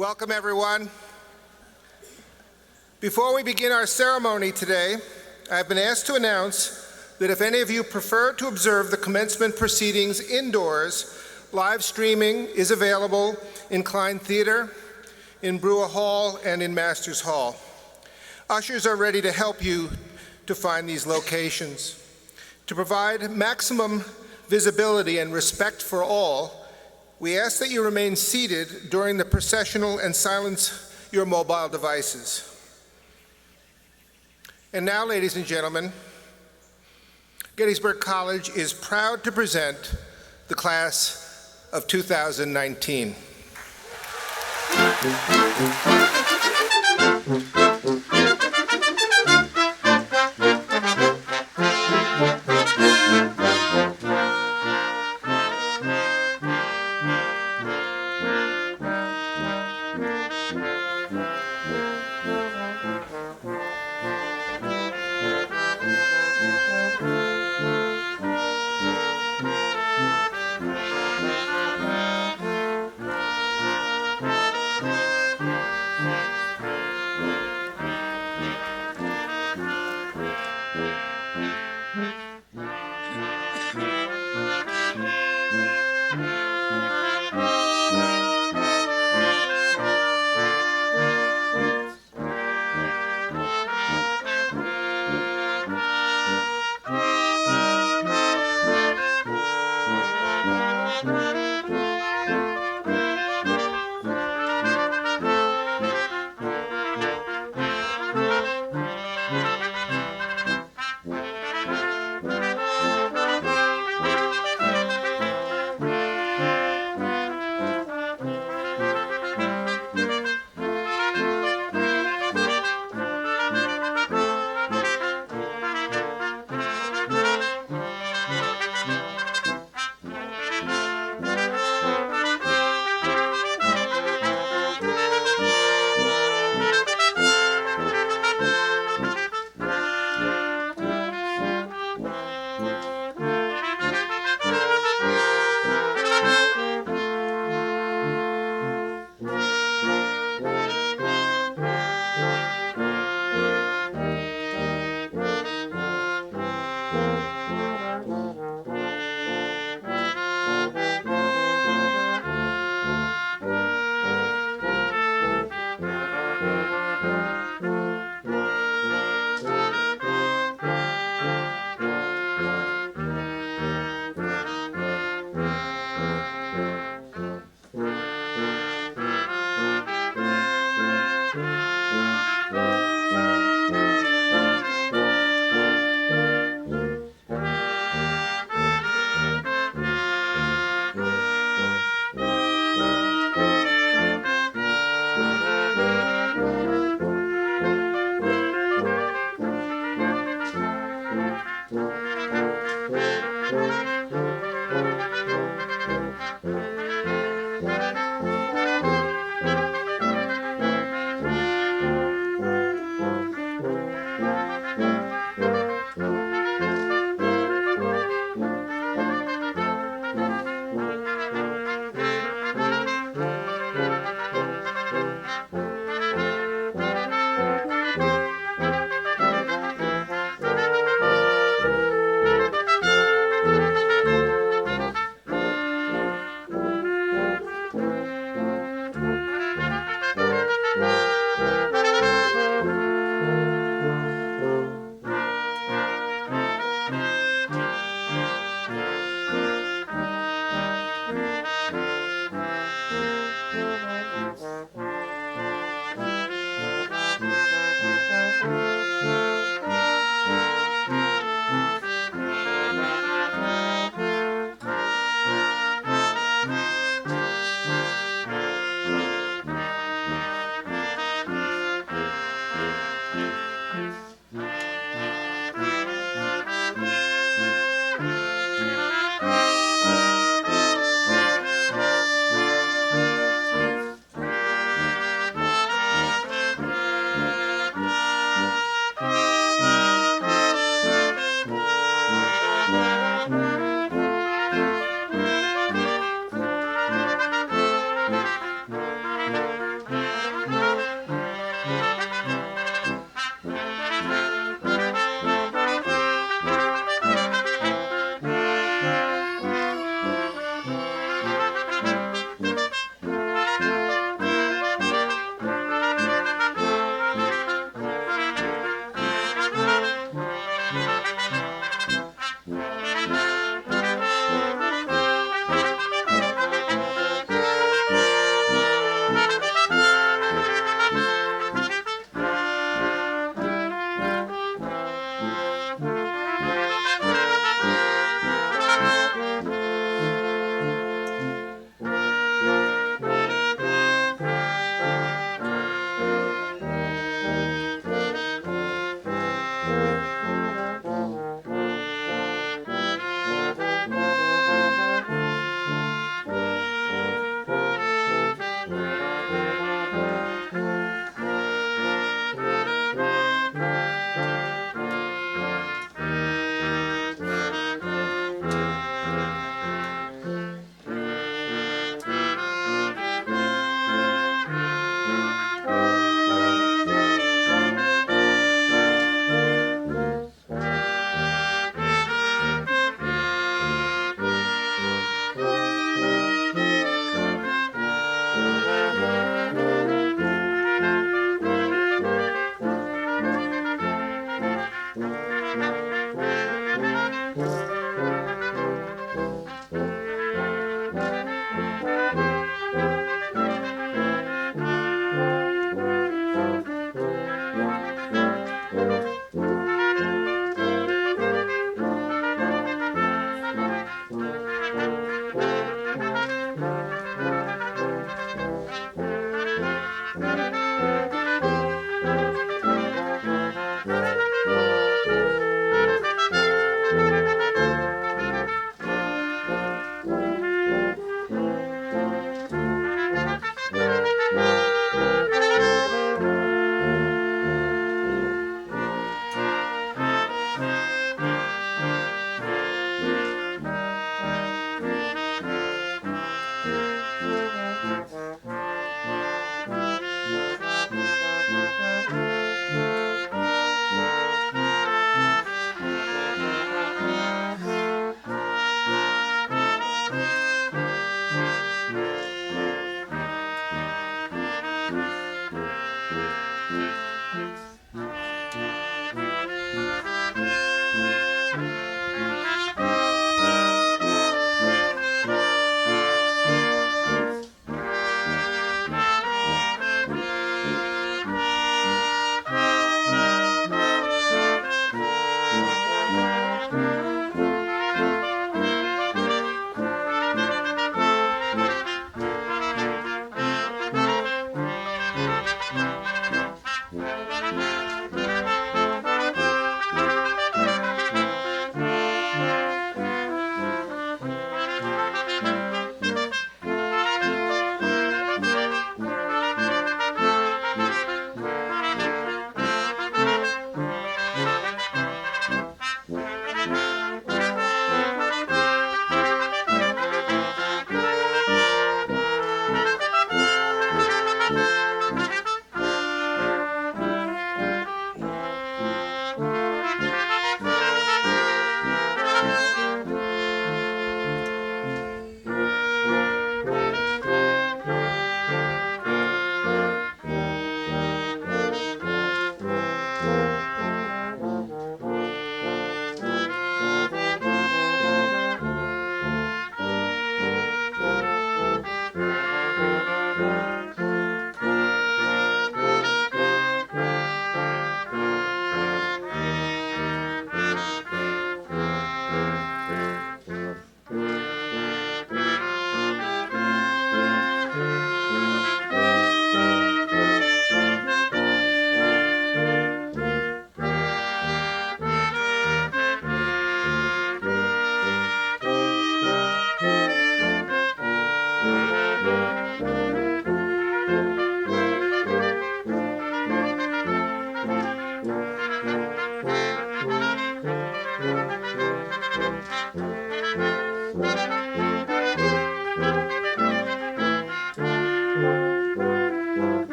Welcome, everyone. Before we begin our ceremony today, I've been asked to announce that if any of you prefer to observe the commencement proceedings indoors, live streaming is available in Klein Theater, in Brewer Hall, and in Masters Hall. Ushers are ready to help you to find these locations. To provide maximum visibility and respect for all, we ask that you remain seated during the processional and silence your mobile devices. And now, ladies and gentlemen, Gettysburg College is proud to present the class of 2019.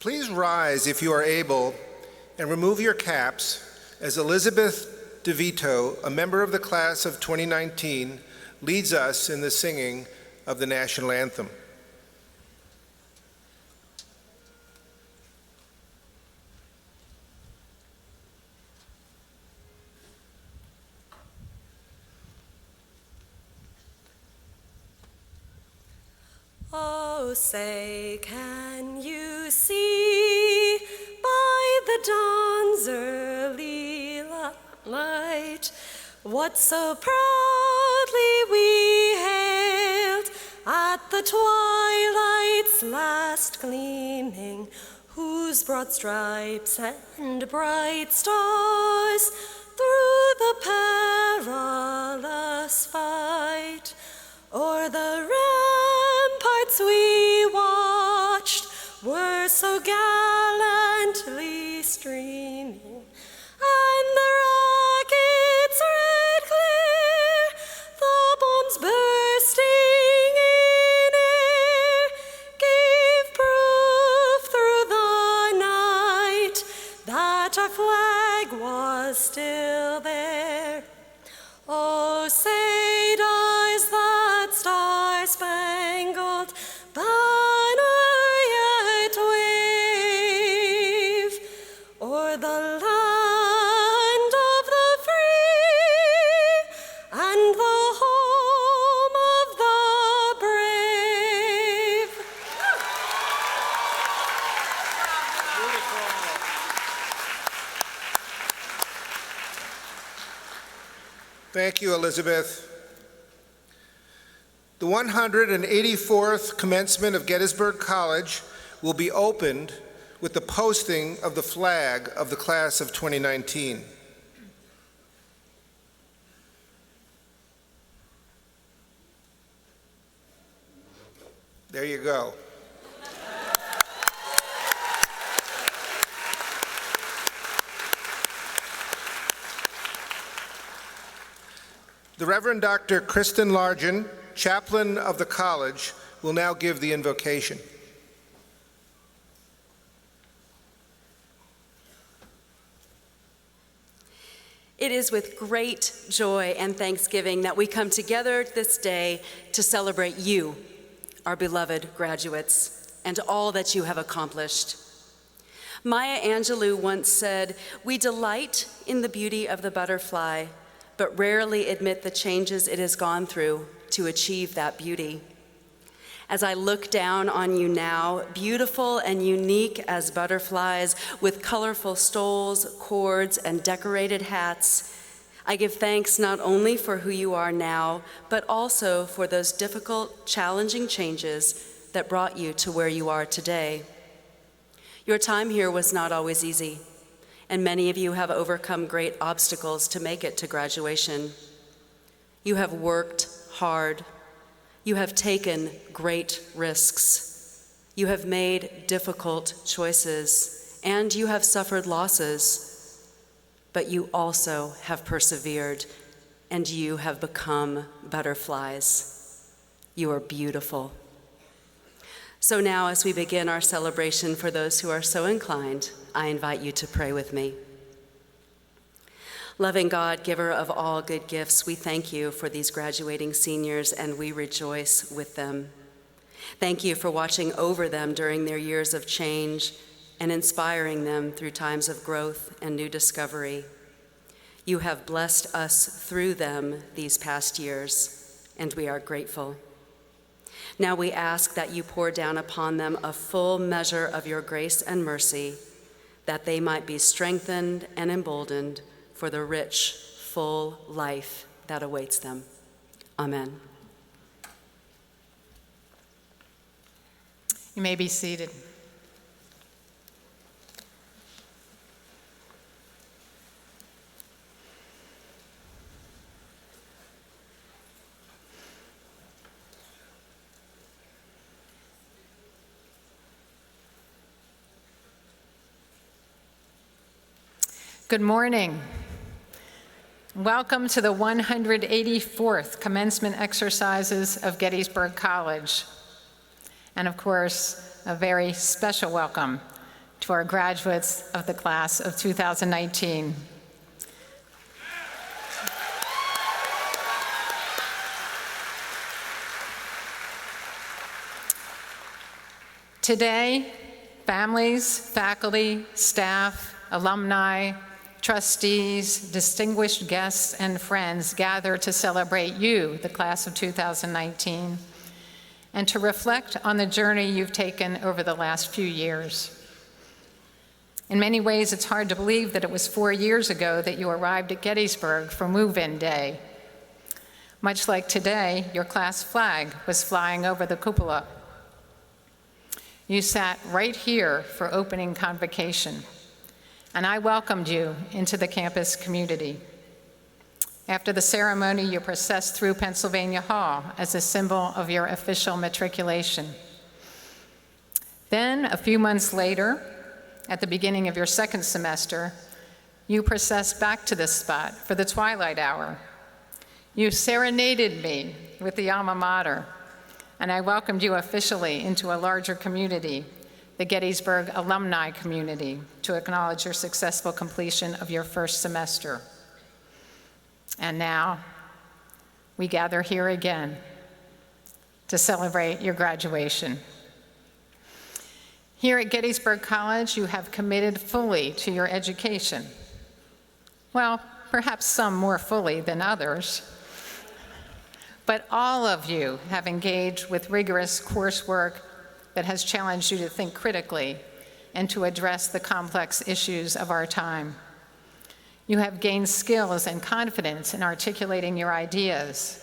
Please rise if you are able and remove your caps as Elizabeth DeVito, a member of the class of 2019, leads us in the singing of the national anthem. Oh, say, can you see by the dawn's early light what so proudly we hailed at the twilight's last gleaming, whose broad stripes and bright stars through the perilous fight o'er the ramparts we watched were so gallantly streaming, and the rockets' red glare, the bombs bursting in air, gave proof through the night that our flag was still there. Oh, say does that star-spangled banner yet wave o'er the land of the free and the home of the brave? Thank you, Elizabeth. The 184th commencement of Gettysburg College will be opened with the posting of the flag of the class of 2019. There you go. The Reverend Dr. Kristen Largen, chaplain of the college, will now give the invocation. It is with great joy and thanksgiving that we come together this day to celebrate you, our beloved graduates, and all that you have accomplished. Maya Angelou once said, "We delight in the beauty of the butterfly, but rarely admit the changes it has gone through to achieve that beauty." As I look down on you now, beautiful and unique as butterflies with colorful stoles, cords, and decorated hats, I give thanks not only for who you are now, but also for those difficult, challenging changes that brought you to where you are today. Your time here was not always easy, and many of you have overcome great obstacles to make it to graduation. You have worked hard. You have taken great risks. You have made difficult choices, and you have suffered losses. But you also have persevered, and you have become butterflies. You are beautiful. So now, as we begin our celebration, for those who are so inclined, I invite you to pray with me. Loving God, giver of all good gifts, we thank you for these graduating seniors, and we rejoice with them. Thank you for watching over them during their years of change and inspiring them through times of growth and new discovery. You have blessed us through them these past years, and we are grateful. Now we ask that you pour down upon them a full measure of your grace and mercy, that they might be strengthened and emboldened for the rich, full life that awaits them. Amen. You may be seated. Good morning. Welcome to the 184th commencement exercises of Gettysburg College. And of course, a very special welcome to our graduates of the class of 2019. Today, families, faculty, staff, alumni, trustees, distinguished guests, and friends gather to celebrate you, the class of 2019, and to reflect on the journey you've taken over the last few years. In many ways, it's hard to believe that it was 4 years ago that you arrived at Gettysburg for move-in day. Much like today, your class flag was flying over the cupola. You sat right here for opening convocation, and I welcomed you into the campus community. After the ceremony, you processed through Pennsylvania Hall as a symbol of your official matriculation. Then, a few months later, at the beginning of your second semester, you processed back to this spot for the twilight hour. You serenaded me with the Alma Mater, and I welcomed you officially into a larger community, the Gettysburg Alumni community, to acknowledge your successful completion of your first semester. And now, we gather here again to celebrate your graduation. Here at Gettysburg College, you have committed fully to your education. Well, perhaps some more fully than others. But all of you have engaged with rigorous coursework that has challenged you to think critically and to address the complex issues of our time. You have gained skills and confidence in articulating your ideas.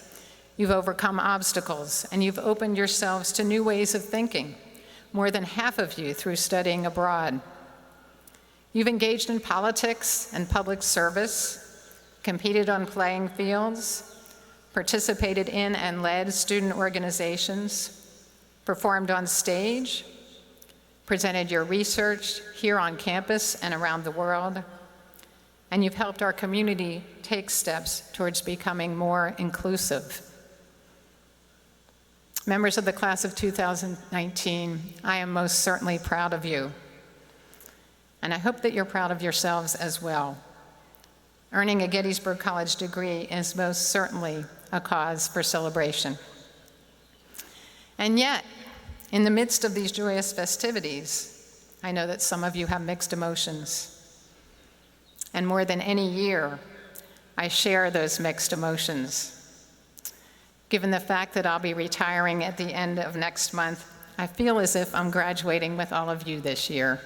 You've overcome obstacles, and you've opened yourselves to new ways of thinking, more than half of you through studying abroad. You've engaged in politics and public service, competed on playing fields, participated in and led student organizations, performed on stage, presented your research here on campus and around the world, and you've helped our community take steps towards becoming more inclusive. Members of the class of 2019, I am most certainly proud of you, and I hope that you're proud of yourselves as well. Earning a Gettysburg College degree is most certainly a cause for celebration. And yet, in the midst of these joyous festivities, I know that some of you have mixed emotions. And more than any year, I share those mixed emotions. Given the fact that I'll be retiring at the end of next month, I feel as if I'm graduating with all of you this year.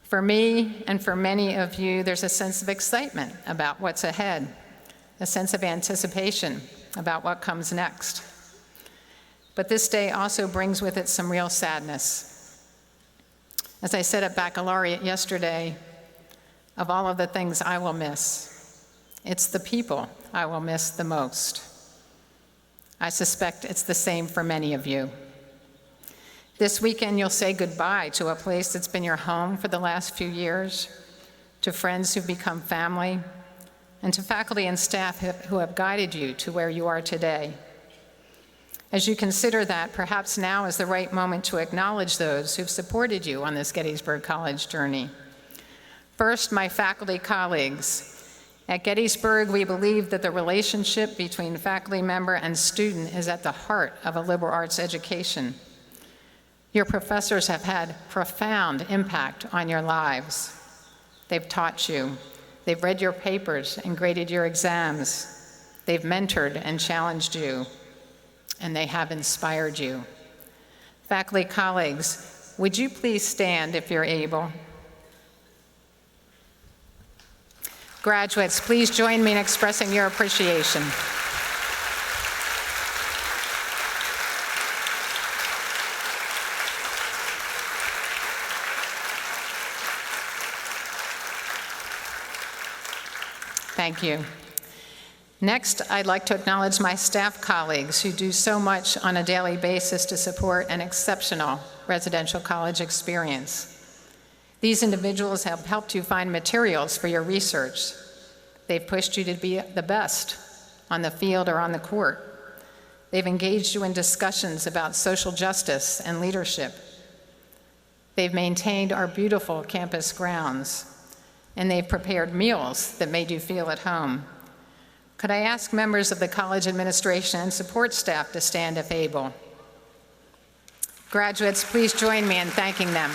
For me and for many of you, there's a sense of excitement about what's ahead, a sense of anticipation about what comes next. But this day also brings with it some real sadness. As I said at baccalaureate yesterday, of all of the things I will miss, it's the people I will miss the most. I suspect it's the same for many of you. This weekend, you'll say goodbye to a place that's been your home for the last few years, to friends who've become family, and to faculty and staff who have guided you to where you are today. As you consider that, perhaps now is the right moment to acknowledge those who've supported you on this Gettysburg College journey. First, my faculty colleagues. At Gettysburg, we believe that the relationship between faculty member and student is at the heart of a liberal arts education. Your professors have had profound impact on your lives. They've taught you. They've read your papers and graded your exams. They've mentored and challenged you. And they have inspired you. Faculty colleagues, would you please stand if you're able? Graduates, please join me in expressing your appreciation. Thank you. Next, I'd like to acknowledge my staff colleagues who do so much on a daily basis to support an exceptional residential college experience. These individuals have helped you find materials for your research. They've pushed you to be the best on the field or on the court. They've engaged you in discussions about social justice and leadership. They've maintained our beautiful campus grounds, and they've prepared meals that made you feel at home. Could I ask members of the college administration and support staff to stand if able? Graduates, please join me in thanking them.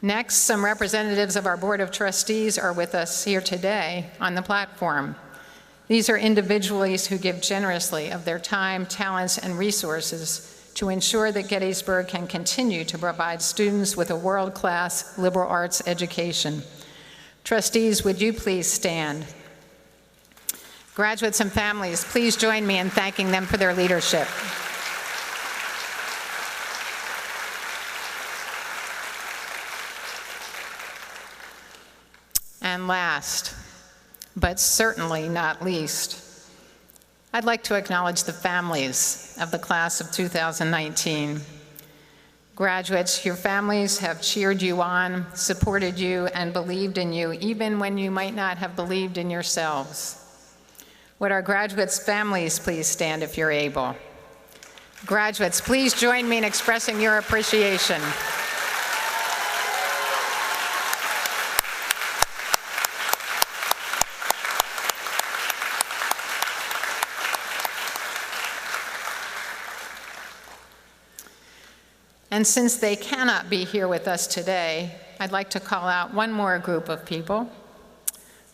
Next, some representatives of our Board of Trustees are with us here today on the platform. These are individuals who give generously of their time, talents, and resources to ensure that Gettysburg can continue to provide students with a world-class liberal arts education. Trustees, would you please stand? Graduates and families, please join me in thanking them for their leadership. And last, but certainly not least, I'd like to acknowledge the families of the class of 2019. Graduates, your families have cheered you on, supported you, and believed in you, even when you might not have believed in yourselves. Would our graduates' families please stand if you're able? Graduates, please join me in expressing your appreciation. And since they cannot be here with us today, I'd like to call out one more group of people.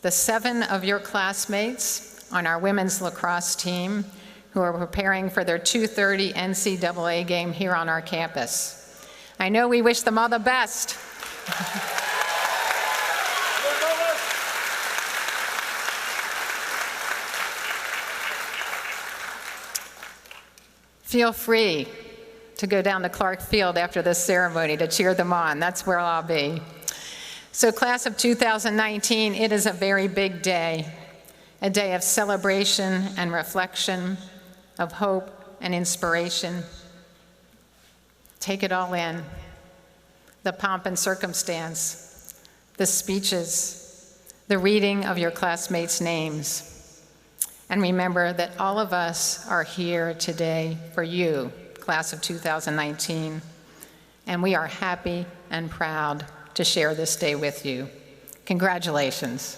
The 7 of your classmates on our women's lacrosse team who are preparing for their 2:30 NCAA game here on our campus. I know we wish them all the best. Feel free to go down to Clark Field after this ceremony to cheer them on. That's where I'll be. So class of 2019, it is a very big day, a day of celebration and reflection, of hope and inspiration. Take it all in, the pomp and circumstance, the speeches, the reading of your classmates' names. And remember that all of us are here today for you, class of 2019, and we are happy and proud to share this day with you. Congratulations.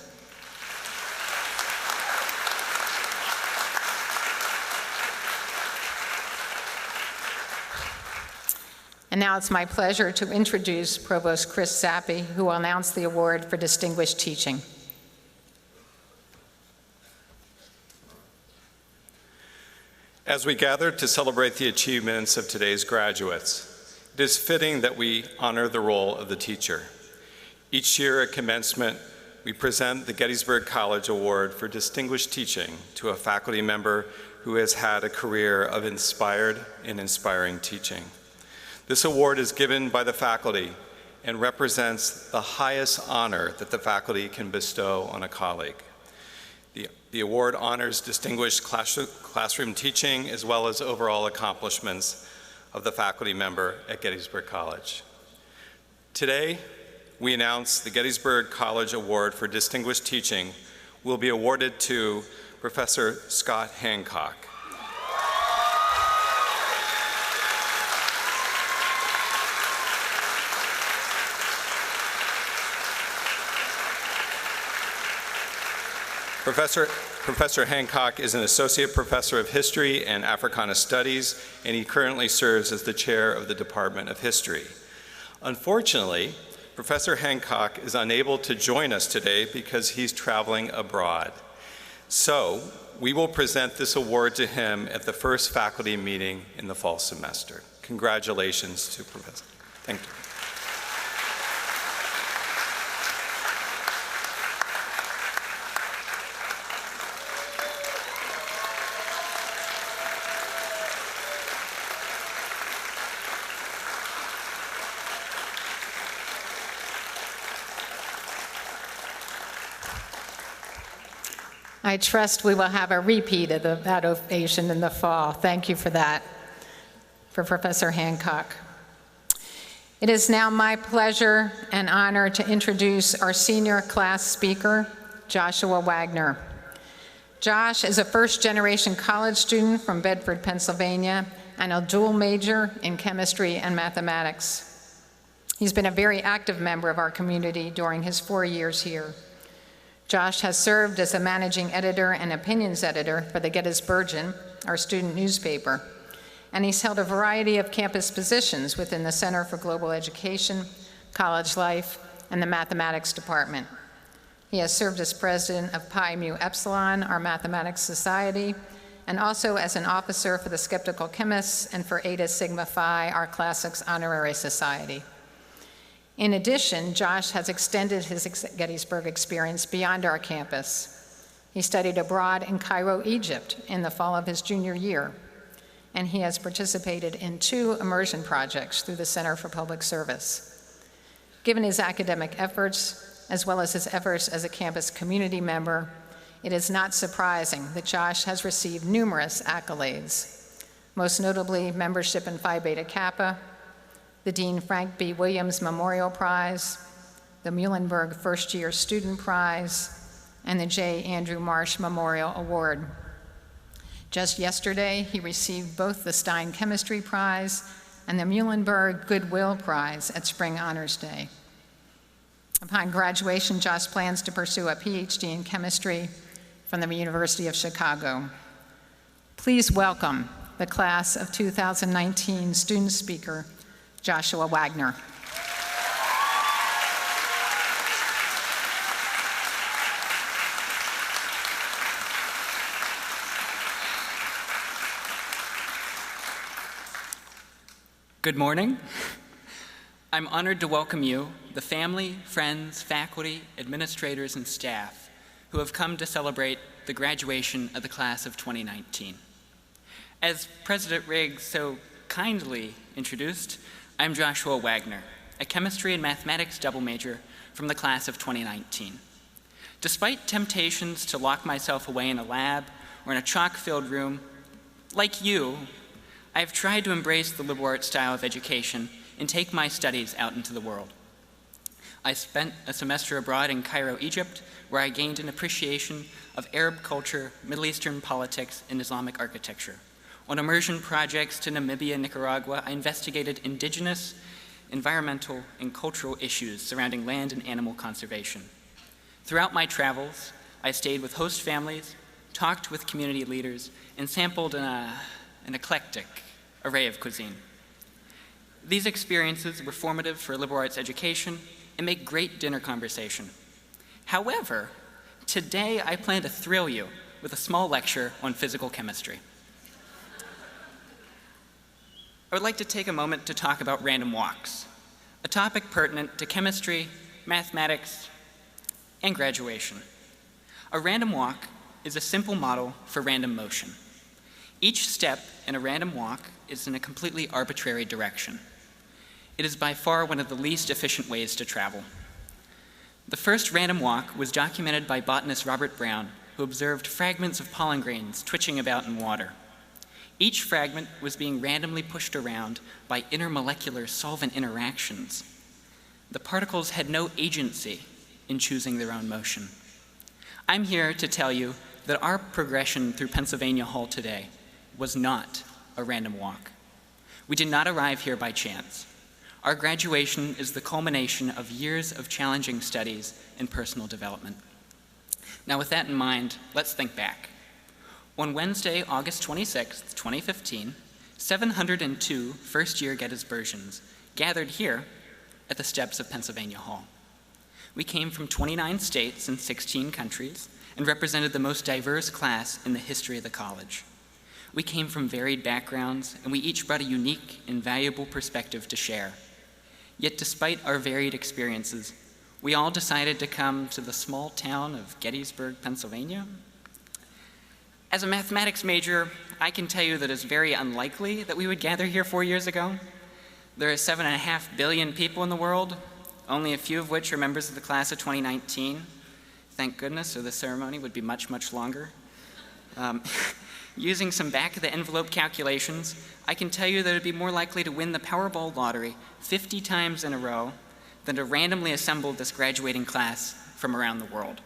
And now it's my pleasure to introduce Provost Chris Zappi, who will announce the award for distinguished teaching. As we gather to celebrate the achievements of today's graduates, it is fitting that we honor the role of the teacher. Each year at commencement, we present the Gettysburg College Award for Distinguished Teaching to a faculty member who has had a career of inspired and inspiring teaching. This award is given by the faculty and represents the highest honor that the faculty can bestow on a colleague. The award honors distinguished classroom teaching as well as overall accomplishments of the faculty member at Gettysburg College. Today, we announce the Gettysburg College Award for Distinguished Teaching will be awarded to Professor Scott Hancock. Professor Hancock is an associate professor of history and Africana studies, and he currently serves as the chair of the Department of History. Unfortunately, Professor Hancock is unable to join us today because he's traveling abroad. So we will present this award to him at the first faculty meeting in the fall semester. Congratulations to Professor. Thank you. I trust we will have a repeat of that ovation in the fall. Thank you for that, for Professor Hancock. It is now my pleasure and honor to introduce our senior class speaker, Joshua Wagner. Josh is a first-generation college student from Bedford, Pennsylvania, and a dual major in chemistry and mathematics. He's been a very active member of our community during his 4 years here. Josh has served as a managing editor and opinions editor for the Gettysburgian, our student newspaper, and he's held a variety of campus positions within the Center for Global Education, College Life, and the Mathematics Department. He has served as president of Pi Mu Epsilon, our mathematics society, and also as an officer for the Skeptical Chemists and for Eta Sigma Phi, our classics honorary society. In addition, Josh has extended his Gettysburg experience beyond our campus. He studied abroad in Cairo, Egypt in the fall of his junior year, and he has participated in 2 immersion projects through the Center for Public Service. Given his academic efforts, as well as his efforts as a campus community member, it is not surprising that Josh has received numerous accolades, most notably membership in Phi Beta Kappa, the Dean Frank B. Williams Memorial Prize, the Muhlenberg First Year Student Prize, and the J. Andrew Marsh Memorial Award. Just yesterday, he received both the Stein Chemistry Prize and the Muhlenberg Goodwill Prize at Spring Honors Day. Upon graduation, Josh plans to pursue a PhD in chemistry from the University of Chicago. Please welcome the class of 2019 student speaker, Joshua Wagner. Good morning. I'm honored to welcome you, the family, friends, faculty, administrators, and staff who have come to celebrate the graduation of the class of 2019. As President Riggs so kindly introduced, I'm Joshua Wagner, a chemistry and mathematics double major from the class of 2019. Despite temptations to lock myself away in a lab or in a chalk-filled room, like you, I've tried to embrace the liberal arts style of education and take my studies out into the world. I spent a semester abroad in Cairo, Egypt, where I gained an appreciation of Arab culture, Middle Eastern politics, and Islamic architecture. On immersion projects to Namibia and Nicaragua, I investigated indigenous, environmental, and cultural issues surrounding land and animal conservation. Throughout my travels, I stayed with host families, talked with community leaders, and sampled an eclectic array of cuisine. These experiences were formative for liberal arts education and make great dinner conversation. However, today I plan to thrill you with a small lecture on physical chemistry. I would like to take a moment to talk about random walks, a topic pertinent to chemistry, mathematics, and graduation. A random walk is a simple model for random motion. Each step in a random walk is in a completely arbitrary direction. It is by far one of the least efficient ways to travel. The first random walk was documented by botanist Robert Brown, who observed fragments of pollen grains twitching about in water. Each fragment was being randomly pushed around by intermolecular solvent interactions. The particles had no agency in choosing their own motion. I'm here to tell you that our progression through Pennsylvania Hall today was not a random walk. We did not arrive here by chance. Our graduation is the culmination of years of challenging studies and personal development. Now, with that in mind, let's think back. On Wednesday, August 26, 2015, 702 first-year Gettysburgians gathered here at the steps of Pennsylvania Hall. We came from 29 states and 16 countries and represented the most diverse class in the history of the college. We came from varied backgrounds, and we each brought a unique and valuable perspective to share. Yet despite our varied experiences, we all decided to come to the small town of Gettysburg, Pennsylvania. As a mathematics major, I can tell you that it's very unlikely that we would gather here 4 years ago. There are 7.5 billion people in the world, only a few of which are members of the class of 2019. Thank goodness, or the ceremony would be much, much longer. Using some back-of-the-envelope calculations, I can tell you that it would be more likely to win the Powerball lottery 50 times in a row than to randomly assemble this graduating class from around the world.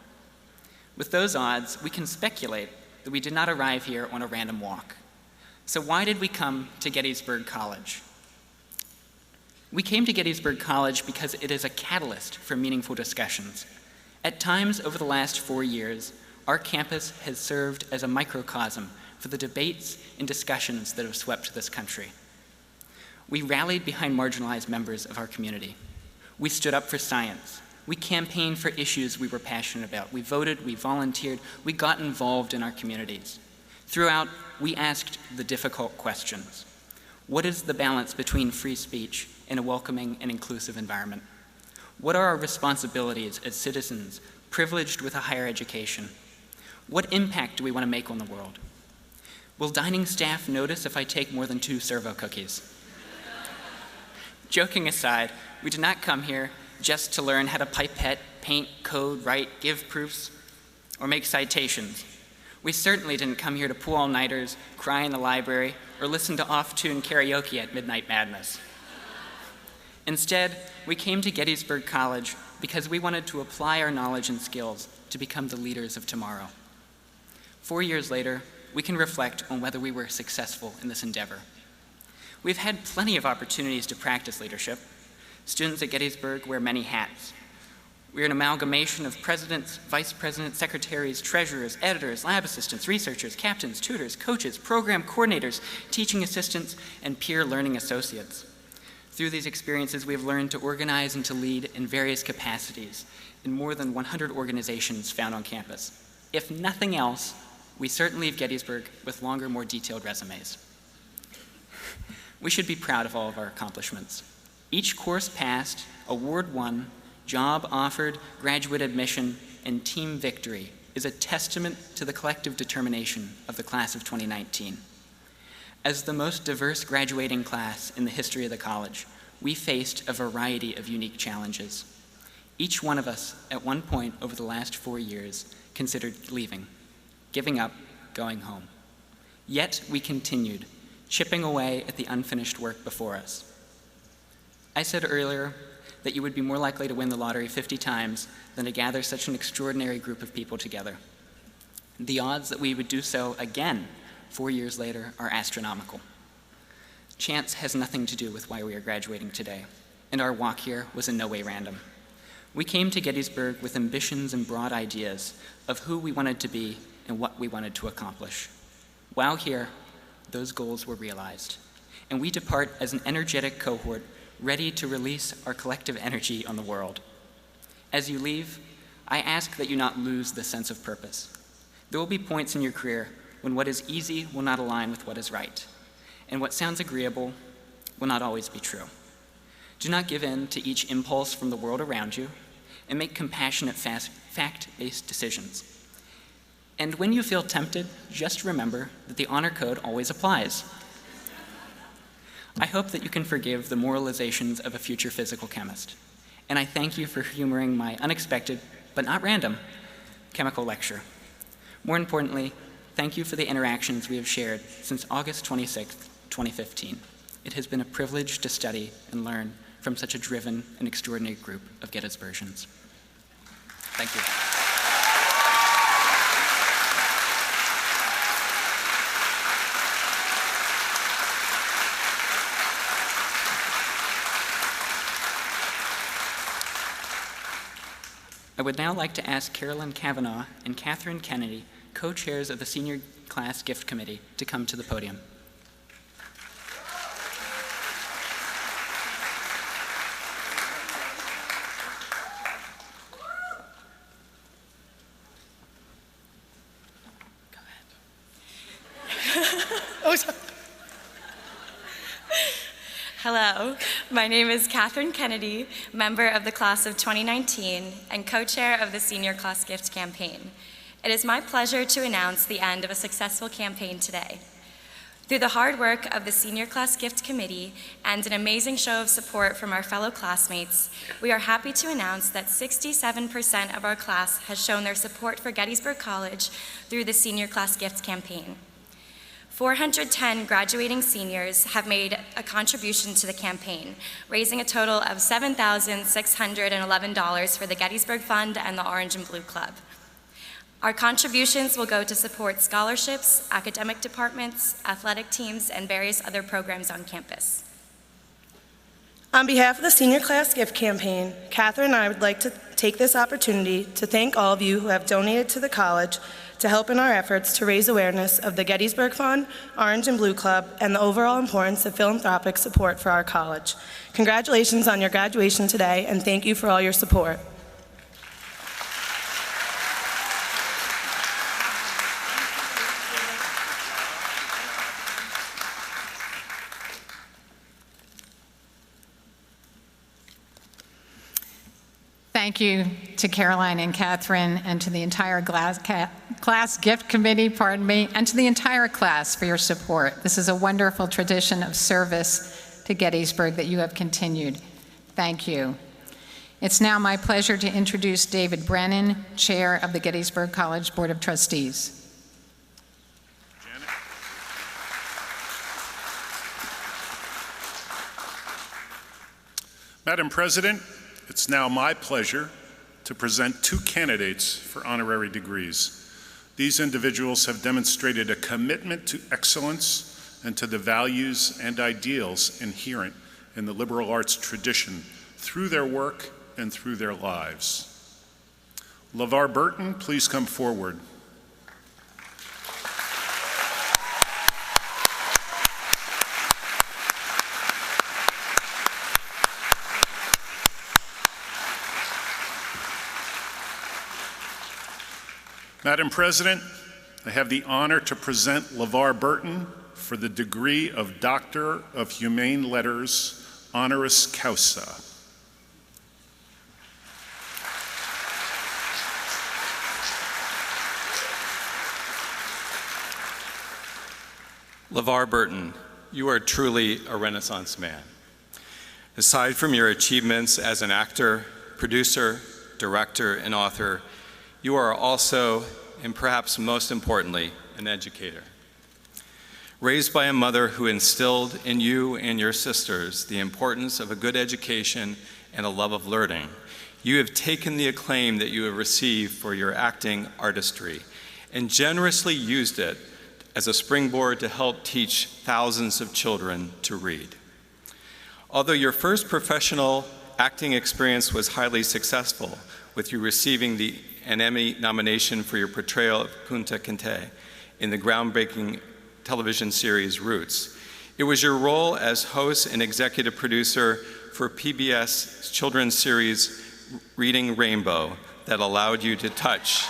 With those odds, we can speculate that we did not arrive here on a random walk. So why did we come to Gettysburg College? We came to Gettysburg College because it is a catalyst for meaningful discussions. At times over the last 4 years, our campus has served as a microcosm for the debates and discussions that have swept this country. We rallied behind marginalized members of our community. We stood up for science. We campaigned for issues we were passionate about. We voted, we volunteered, we got involved in our communities. Throughout, we asked the difficult questions. What is the balance between free speech and a welcoming and inclusive environment? What are our responsibilities as citizens privileged with a higher education? What impact do we want to make on the world? Will dining staff notice if I take more than 2 servo cookies? Joking aside, we did not come here just to learn how to pipette, paint, code, write, give proofs, or make citations. We certainly didn't come here to pull all-nighters, cry in the library, or listen to off-tune karaoke at Midnight Madness. Instead, we came to Gettysburg College because we wanted to apply our knowledge and skills to become the leaders of tomorrow. 4 years later, we can reflect on whether we were successful in this endeavor. We've had plenty of opportunities to practice leadership. Students at Gettysburg wear many hats. We're an amalgamation of presidents, vice presidents, secretaries, treasurers, editors, lab assistants, researchers, captains, tutors, coaches, program coordinators, teaching assistants, and peer learning associates. Through these experiences, we have learned to organize and to lead in various capacities in more than 100 organizations found on campus. If nothing else, we certainly leave Gettysburg with longer, more detailed resumes. We should be proud of all of our accomplishments. Each course passed, award won, job offered, graduate admission, and team victory is a testament to the collective determination of the class of 2019. As the most diverse graduating class in the history of the college, we faced a variety of unique challenges. Each one of us, at one point over the last 4 years, considered leaving, giving up, going home. Yet we continued, chipping away at the unfinished work before us. I said earlier that you would be more likely to win the lottery 50 times than to gather such an extraordinary group of people together. The odds that we would do so again 4 years later are astronomical. Chance has nothing to do with why we are graduating today, and our walk here was in no way random. We came to Gettysburg with ambitions and broad ideas of who we wanted to be and what we wanted to accomplish. While here, those goals were realized, and we depart as an energetic cohort ready to release our collective energy on the world. As you leave, I ask that you not lose the sense of purpose. There will be points in your career when what is easy will not align with what is right, and what sounds agreeable will not always be true. Do not give in to each impulse from the world around you, and make compassionate, fact-based decisions. And when you feel tempted, just remember that the honor code always applies. I hope that you can forgive the moralizations of a future physical chemist, and I thank you for humoring my unexpected, but not random, chemical lecture. More importantly, thank you for the interactions we have shared since August 26, 2015. It has been a privilege to study and learn from such a driven and extraordinary group of Gettysburgians. Thank you. I would now like to ask Carolyn Kavanaugh and Catherine Kennedy, co-chairs of the Senior Class Gift Committee, to come to the podium. Go ahead. Hello, my name is Catherine Kennedy, member of the class of 2019 and co-chair of the Senior Class Gift Campaign. It is my pleasure to announce the end of a successful campaign today. Through the hard work of the Senior Class Gift Committee and an amazing show of support from our fellow classmates, we are happy to announce that 67% of our class has shown their support for Gettysburg College through the Senior Class Gift Campaign. 410 graduating seniors have made a contribution to the campaign, raising a total of $7,611 for the Gettysburg Fund and the Orange and Blue Club. Our contributions will go to support scholarships, academic departments, athletic teams, and various other programs on campus. On behalf of the Senior Class Gift Campaign, Catherine and I would like to take this opportunity to thank all of you who have donated to the college to help in our efforts to raise awareness of the Gettysburg Fund, Orange and Blue Club, and the overall importance of philanthropic support for our college. Congratulations on your graduation today, and thank you for all your support. Thank you to Caroline and Catherine and to the entire class gift committee, and to the entire class for your support. This is a wonderful tradition of service to Gettysburg that you have continued. Thank you. It's now my pleasure to introduce David Brennan, Chair of the Gettysburg College Board of Trustees. Madam President, it's now my pleasure to present two candidates for honorary degrees. These individuals have demonstrated a commitment to excellence and to the values and ideals inherent in the liberal arts tradition through their work and through their lives. LeVar Burton, please come forward. Madam President, I have the honor to present LeVar Burton for the degree of Doctor of Humane Letters, honoris causa. LeVar Burton, you are truly a Renaissance man. Aside from your achievements as an actor, producer, director, and author, you are also, and perhaps most importantly, an educator. Raised by a mother who instilled in you and your sisters the importance of a good education and a love of learning, you have taken the acclaim that you have received for your acting artistry and generously used it as a springboard to help teach thousands of children to read. Although your first professional acting experience was highly successful, with you receiving an Emmy nomination for your portrayal of Kunta Kinte in the groundbreaking television series Roots, it was your role as host and executive producer for PBS children's series Reading Rainbow that allowed you to touch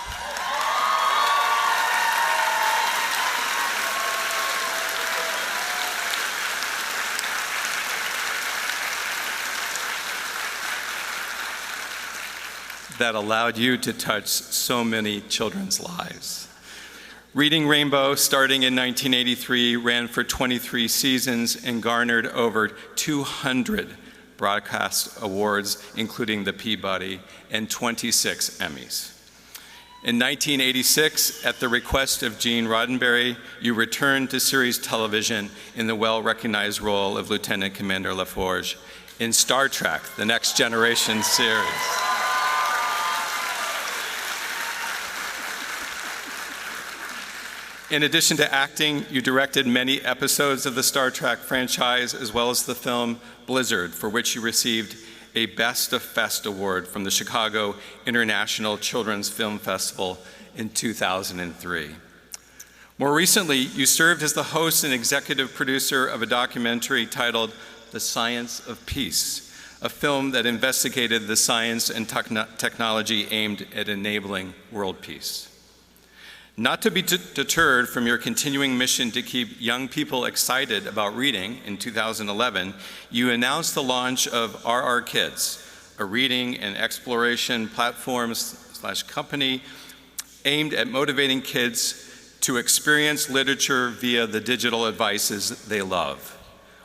so many children's lives. Reading Rainbow, starting in 1983, ran for 23 seasons and garnered over 200 broadcast awards, including the Peabody, and 26 Emmys. In 1986, at the request of Gene Roddenberry, you returned to series television in the well-recognized role of Lieutenant Commander LaForge in Star Trek, The Next Generation series. In addition to acting, you directed many episodes of the Star Trek franchise, as well as the film Blizzard, for which you received a Best of Fest award from the Chicago International Children's Film Festival in 2003. More recently, you served as the host and executive producer of a documentary titled The Science of Peace, a film that investigated the science and technology aimed at enabling world peace. Not to be deterred from your continuing mission to keep young people excited about reading, in 2011, you announced the launch of RR Kids, a reading and exploration platform/company aimed at motivating kids to experience literature via the digital devices they love,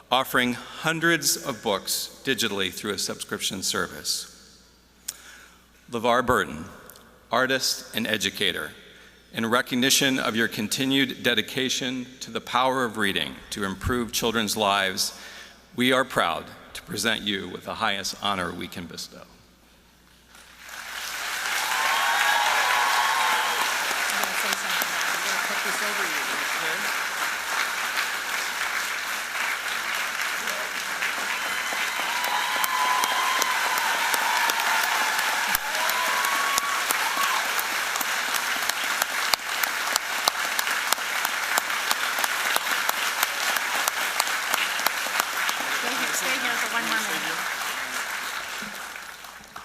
offering hundreds of books digitally through a subscription service. LeVar Burton, artist and educator, in recognition of your continued dedication to the power of reading to improve children's lives, we are proud to present you with the highest honor we can bestow. this over you, okay?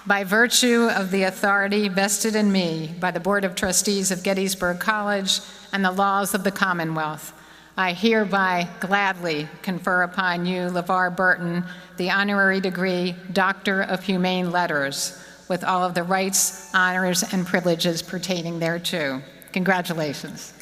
By virtue of the authority vested in me by the Board of Trustees of Gettysburg College and the laws of the Commonwealth, I hereby gladly confer upon you, LeVar Burton, the honorary degree Doctor of Humane Letters, with all of the rights, honors, and privileges pertaining thereto. Congratulations.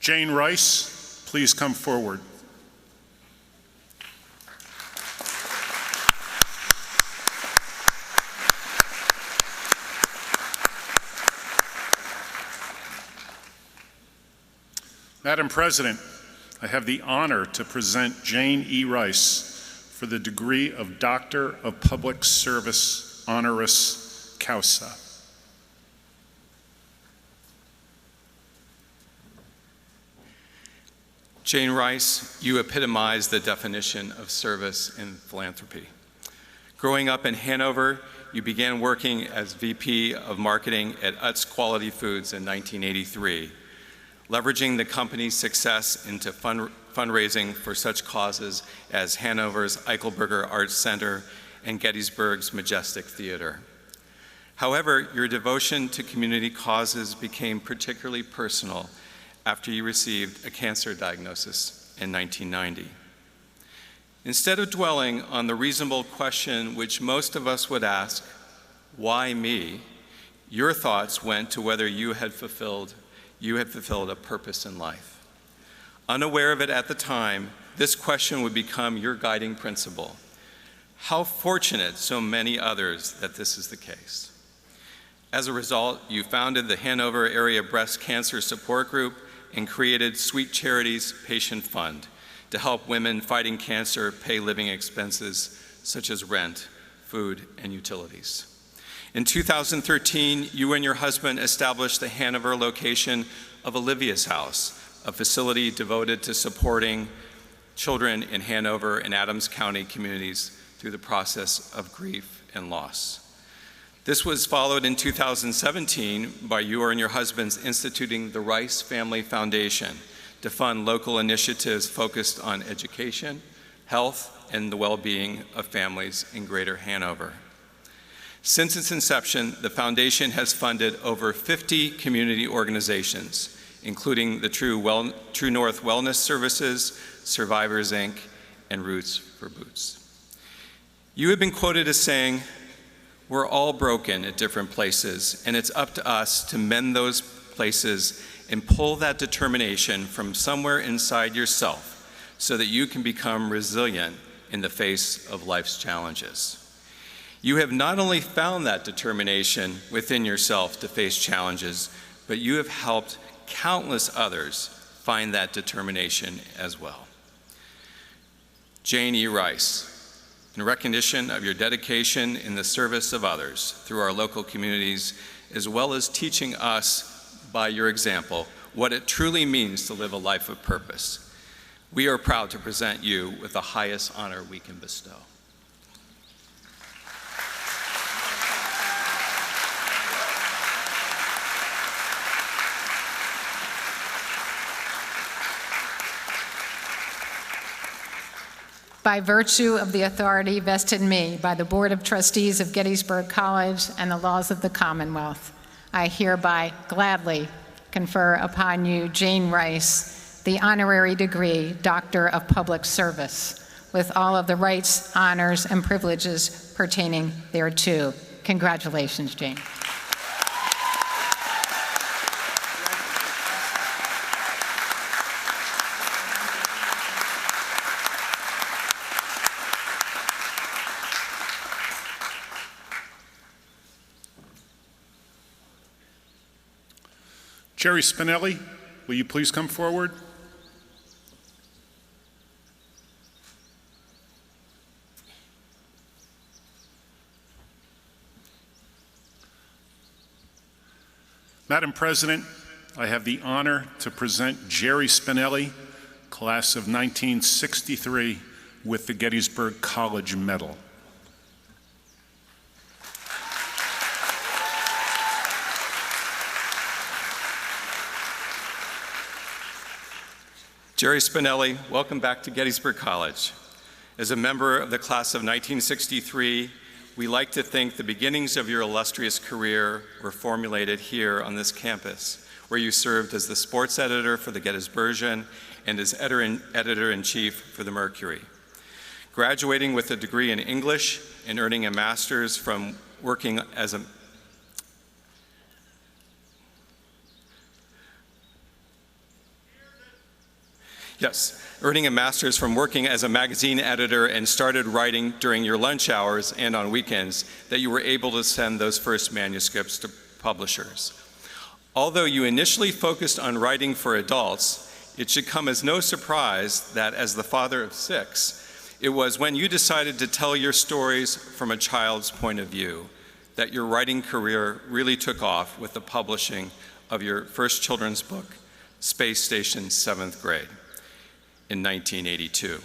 Jane Rice, please come forward. Madam President, I have the honor to present Jane E. Rice for the degree of Doctor of Public Service honoris causa. Jane Rice, you epitomize the definition of service and philanthropy. Growing up in Hanover, you began working as VP of Marketing at Utz Quality Foods in 1983, leveraging the company's success into fundraising for such causes as Hanover's Eichelberger Arts Center and Gettysburg's Majestic Theater. However, your devotion to community causes became particularly personal after you received a cancer diagnosis in 1990. Instead of dwelling on the reasonable question which most of us would ask, why me, your thoughts went to whether you had fulfilled a purpose in life. Unaware of it at the time, this question would become your guiding principle. How fortunate so many others that this is the case. As a result, you founded the Hanover Area Breast Cancer Support Group and created Sweet Charities Patient Fund to help women fighting cancer pay living expenses such as rent, food, and utilities. In 2013, you and your husband established the Hanover location of Olivia's House, a facility devoted to supporting children in Hanover and Adams County communities through the process of grief and loss. This was followed in 2017 by you and your husband's instituting the Rice Family Foundation to fund local initiatives focused on education, health, and the well-being of families in Greater Hanover. Since its inception, the foundation has funded over 50 community organizations, including the True North Wellness Services, Survivors, Inc., and Roots for Boots. You have been quoted as saying, "We're all broken at different places, and it's up to us to mend those places and pull that determination from somewhere inside yourself so that you can become resilient in the face of life's challenges." You have not only found that determination within yourself to face challenges, but you have helped countless others find that determination as well. Jane E. Rice, in recognition of your dedication in the service of others through our local communities, as well as teaching us by your example what it truly means to live a life of purpose, we are proud to present you with the highest honor we can bestow. By virtue of the authority vested in me by the Board of Trustees of Gettysburg College and the laws of the Commonwealth, I hereby gladly confer upon you, Jane Rice, the honorary degree Doctor of Public Service, with all of the rights, honors, and privileges pertaining thereto. Congratulations, Jane. Jerry Spinelli, will you please come forward? Madam President, I have the honor to present Jerry Spinelli, class of 1963, with the Gettysburg College Medal. Jerry Spinelli, welcome back to Gettysburg College. As a member of the class of 1963, we like to think the beginnings of your illustrious career were formulated here on this campus, where you served as the sports editor for the Gettysburgian and as editor-in-chief for the Mercury. Graduating with a degree in English and earning a master's from working as a earning a master's from working as a magazine editor and started writing during your lunch hours and on weekends, that you were able to send those first manuscripts to publishers. Although you initially focused on writing for adults, it should come as no surprise that as the father of 6, it was when you decided to tell your stories from a child's point of view that your writing career really took off with the publishing of your first children's book, Space Station 7th Grade, in 1982.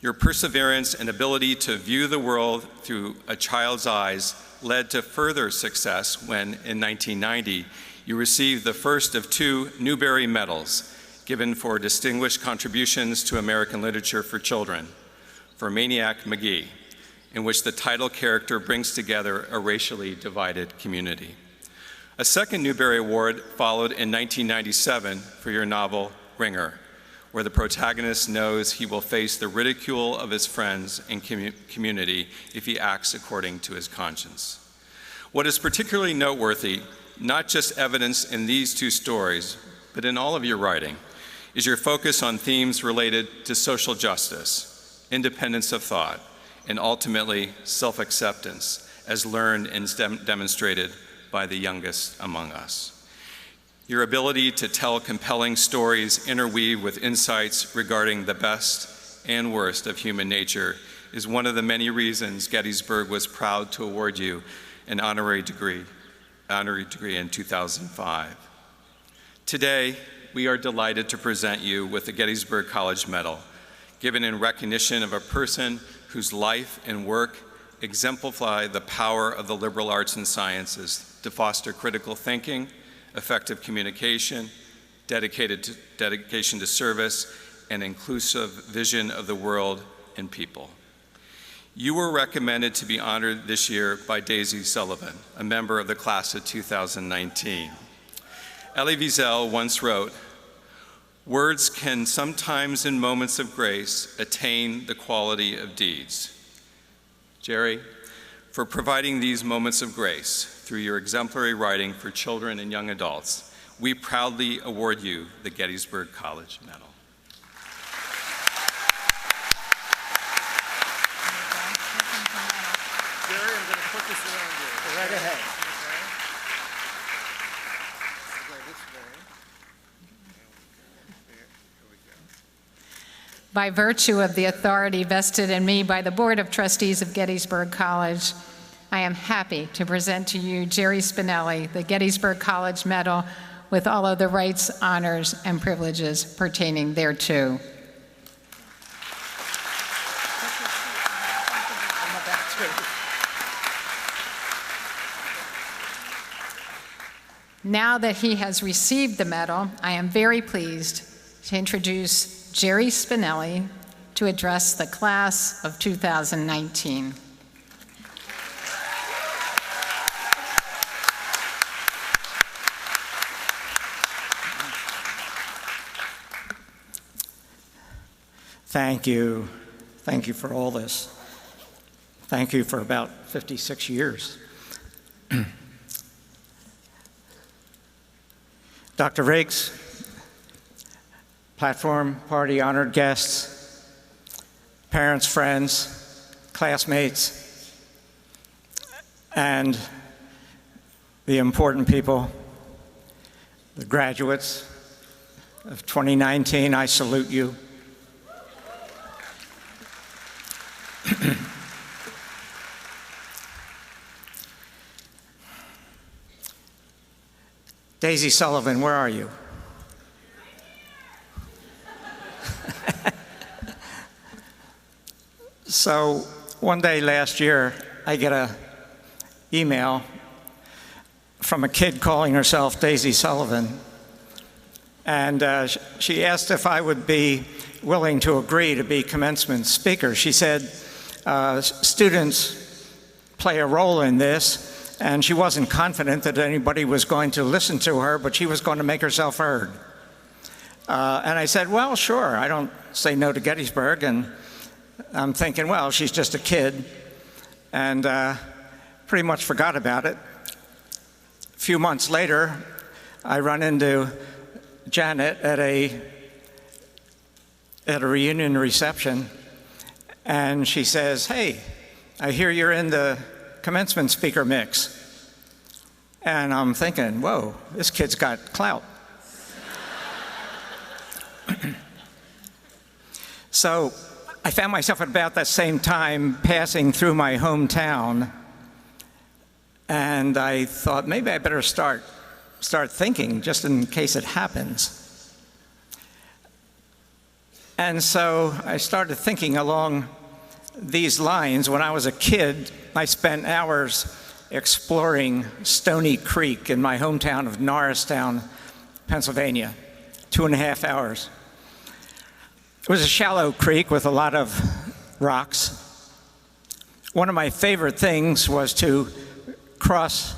Your perseverance and ability to view the world through a child's eyes led to further success when, in 1990, you received the first of 2 Newbery Medals given for distinguished contributions to American literature for children, for Maniac McGee, in which the title character brings together a racially divided community. A second Newbery Award followed in 1997 for your novel, Ringer, where the protagonist knows he will face the ridicule of his friends and community if he acts according to his conscience. What is particularly noteworthy, not just evidenced in these 2 stories, but in all of your writing, is your focus on themes related to social justice, independence of thought, and ultimately self-acceptance, as learned and demonstrated by the youngest among us. Your ability to tell compelling stories interweave with insights regarding the best and worst of human nature is one of the many reasons Gettysburg was proud to award you an honorary degree in 2005. Today, we are delighted to present you with the Gettysburg College Medal, given in recognition of a person whose life and work exemplify the power of the liberal arts and sciences to foster critical thinking, effective communication, dedication to service, and inclusive vision of the world and people. You were recommended to be honored this year by Daisy Sullivan, a member of the class of 2019. Elie Wiesel once wrote, "Words can sometimes in moments of grace attain the quality of deeds." Jerry, for providing these moments of grace through your exemplary writing for children and young adults, we proudly award you the Gettysburg College Medal. Jerry, I'm going to put this around you. Go right ahead. Okay, this way. Here we go. By virtue of the authority vested in me by the Board of Trustees of Gettysburg College, I am happy to present to you Jerry Spinelli, the Gettysburg College Medal, with all of the rights, honors, and privileges pertaining thereto. Now that he has received the medal, I am very pleased to introduce Jerry Spinelli to address the class of 2019. Thank you. Thank you for all this. Thank you for about 56 years. Dr. Riggs, platform party honored guests, parents, friends, classmates, and the important people, the graduates of 2019, I salute you. Daisy Sullivan, where are you? So one day last year, I get an email from a kid calling herself Daisy Sullivan. And she asked if I would be willing to agree to be commencement speaker. She said students play a role in this, and she wasn't confident that anybody was going to listen to her, but she was going to make herself heard. And I said, well, sure, I don't say no to Gettysburg. And I'm thinking, well, she's just a kid, and pretty much forgot about it. A few months later, I run into Janet at a reunion reception, and she says, hey, I hear you're in the commencement speaker mix. And I'm thinking, whoa, this kid's got clout. So I found myself at about that same time passing through my hometown, and I thought maybe I better start thinking just in case it happens. And so I started thinking along these lines. When I was a kid, I spent hours exploring Stony Creek in my hometown of Norristown, Pennsylvania, 2.5 hours. It was a shallow creek with a lot of rocks. One of my favorite things was to cross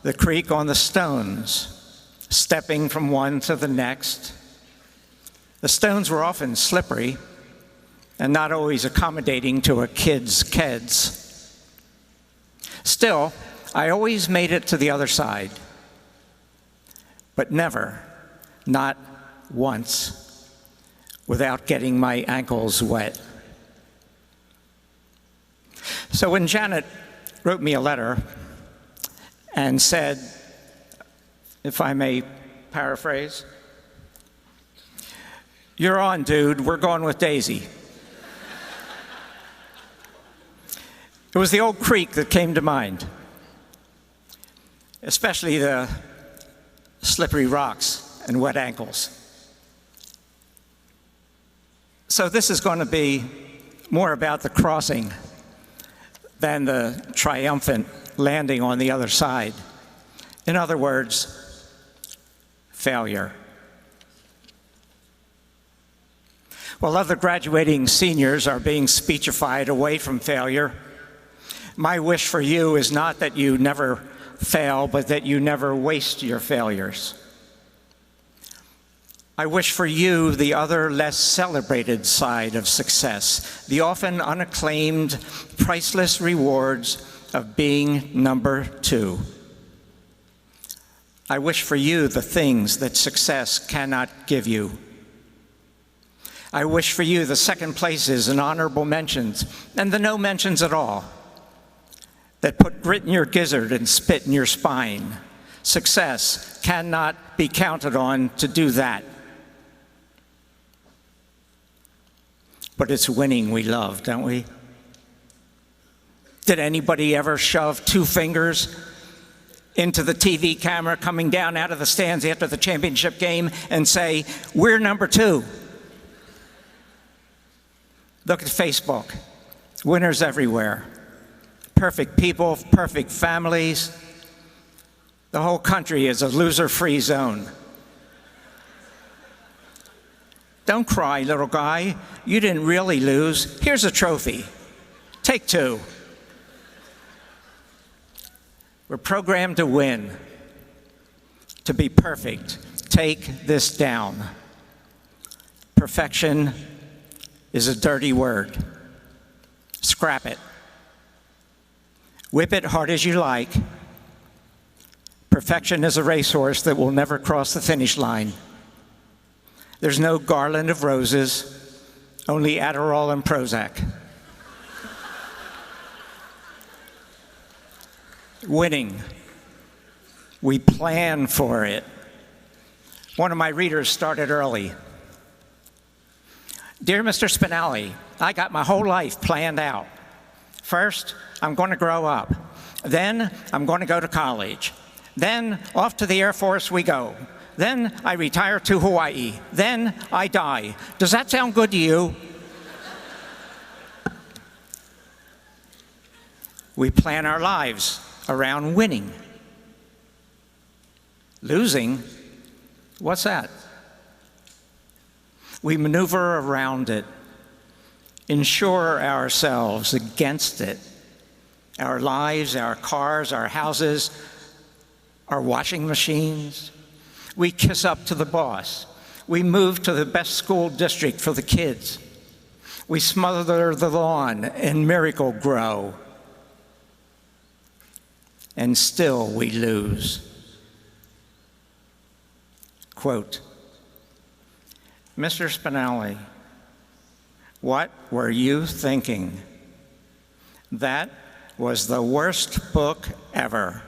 the creek on the stones, stepping from one to the next. The stones were often slippery and not always accommodating to a kid's keds. Still, I always made it to the other side, but never, not once, without getting my ankles wet. So when Janet wrote me a letter and said, if I may paraphrase, "You're on, dude, we're going with Daisy." It was the old creek that came to mind, especially the slippery rocks and wet ankles. So this is going to be more about the crossing than the triumphant landing on the other side. In other words, failure. While other graduating seniors are being speechified away from failure, my wish for you is not that you never fail, but that you never waste your failures. I wish for you the other, less celebrated side of success, the often unacclaimed, priceless rewards of being number two. I wish for you the things that success cannot give you. I wish for you the second places and honorable mentions, and the no mentions at all, that put grit in your gizzard and spit in your spine. Success cannot be counted on to do that. But it's winning we love, don't we? Did anybody ever shove 2 fingers into the TV camera coming down out of the stands after the championship game and say, "We're number 2"? Look at Facebook. Winners everywhere. Perfect people, perfect families. The whole country is a loser-free zone. Don't cry, little guy. You didn't really lose. Here's a trophy. Take 2. We're programmed to win, to be perfect. Take this down. Perfection is a dirty word. Scrap it. Whip it hard as you like. Perfection is a racehorse that will never cross the finish line. There's no garland of roses, only Adderall and Prozac. Winning. We plan for it. One of my readers started early. Dear Mr. Spinelli, I got my whole life planned out. First, I'm going to grow up. Then, I'm going to go to college. Then, off to the Air Force we go. Then, I retire to Hawaii. Then, I die. Does that sound good to you? We plan our lives around winning. Losing, what's that? We maneuver around it, insure ourselves against it. Our lives, our cars, our houses, our washing machines. We kiss up to the boss. We move to the best school district for the kids. We smother the lawn and miracle grow. And still we lose. Quote, Mr. Spinelli, what were you thinking? That was the worst book ever.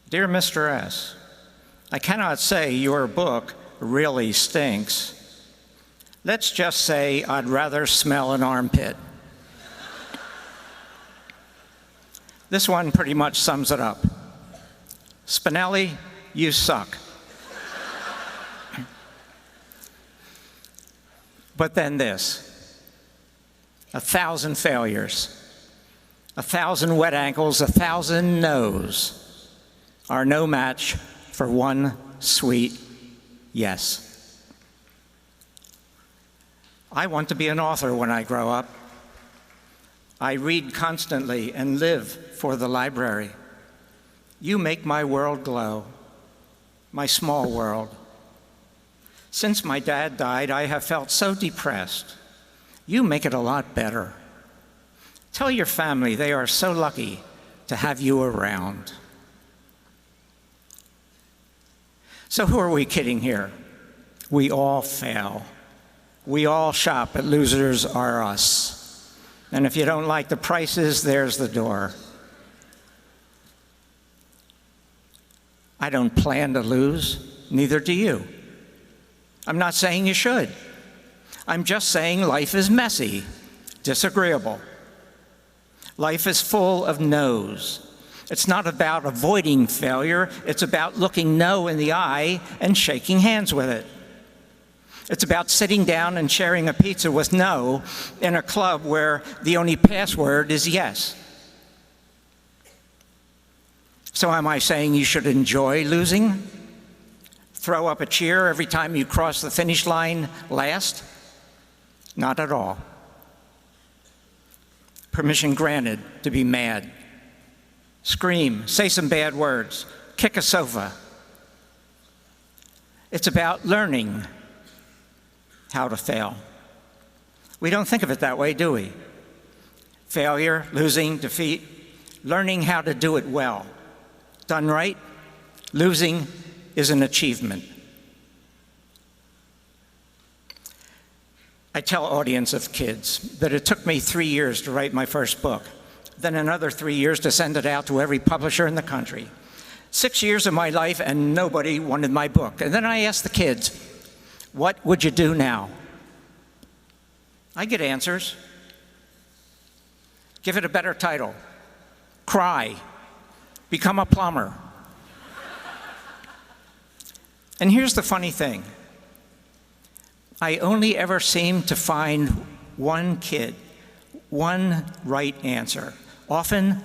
Dear Mr. S., I cannot say your book really stinks. Let's just say I'd rather smell an armpit. This one pretty much sums it up. Spinelli, you suck. But then this, 1,000 failures, 1,000 wet ankles, 1,000 no's are no match for one sweet yes. I want to be an author when I grow up. I read constantly and live for the library. You make my world glow, my small world. Since my dad died, I have felt so depressed. You make it a lot better. Tell your family they are so lucky to have you around. So who are we kidding here? We all fail. We all shop at Losers R Us. And if you don't like the prices, there's the door. I don't plan to lose, neither do you. I'm not saying you should. I'm just saying life is messy, disagreeable. Life is full of no's. It's not about avoiding failure. It's about looking no in the eye and shaking hands with it. It's about sitting down and sharing a pizza with no in a club where the only password is yes. So am I saying you should enjoy losing? Throw up a cheer every time you cross the finish line last? Not at all. Permission granted to be mad. Scream, say some bad words, kick a sofa. It's about learning how to fail. We don't think of it that way, do we? Failure, losing, defeat, learning how to do it well. Done right, losing is an achievement. I tell audience of kids that it took me 3 years to write my first book, then another 3 years to send it out to every publisher in the country. 6 years of my life and nobody wanted my book. And then I asked the kids, what would you do now? I get answers. Give it a better title. Cry. Become a plumber. And here's the funny thing. I only ever seem to find one kid, one right answer, often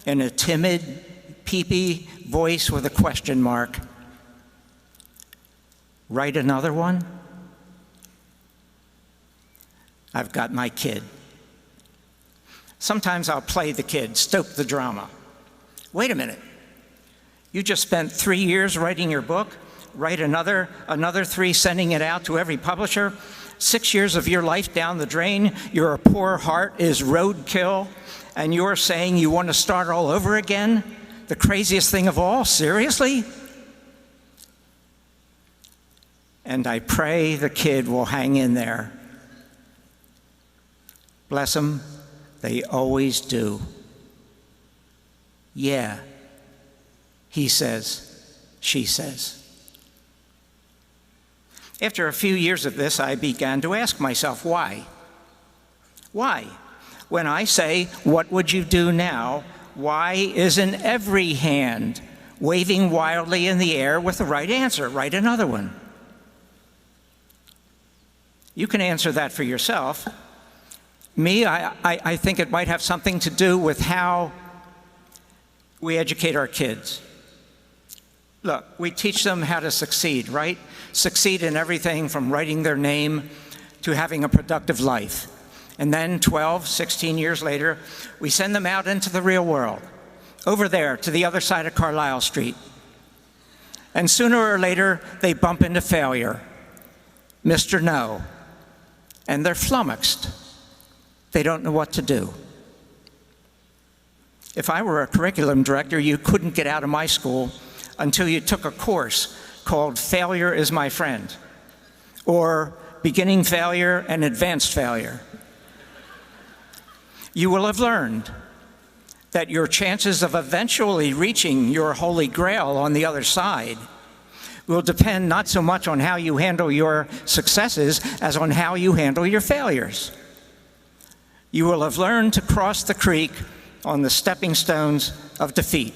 in a timid, peepy voice with a question mark. Write another one? I've got my kid. Sometimes I'll play the kid, stoke the drama. Wait a minute. You just spent 3 years writing your book? Write another 3 sending it out to every publisher? 6 years of your life down the drain, your poor heart is roadkill, and you're saying you want to start all over again? The craziest thing of all? Seriously? And I pray the kid will hang in there. Bless them, they always do. Yeah, he says, she says. After a few years of this, I began to ask myself, why? Why? When I say, what would you do now? Why isn't every hand waving wildly in the air with the right answer? Write another one. You can answer that for yourself. Me, I think it might have something to do with how we educate our kids. Look, we teach them how to succeed, right? Succeed in everything from writing their name to having a productive life. And then 12, 16 years later, we send them out into the real world, over there to the other side of Carlisle Street. And sooner or later, they bump into failure, Mr. No, and they're flummoxed. They don't know what to do. If I were a curriculum director, you couldn't get out of my school until you took a course called Failure is My Friend, or Beginning Failure and Advanced Failure. You will have learned that your chances of eventually reaching your holy grail on the other side will depend not so much on how you handle your successes as on how you handle your failures. You will have learned to cross the creek on the stepping stones of defeat.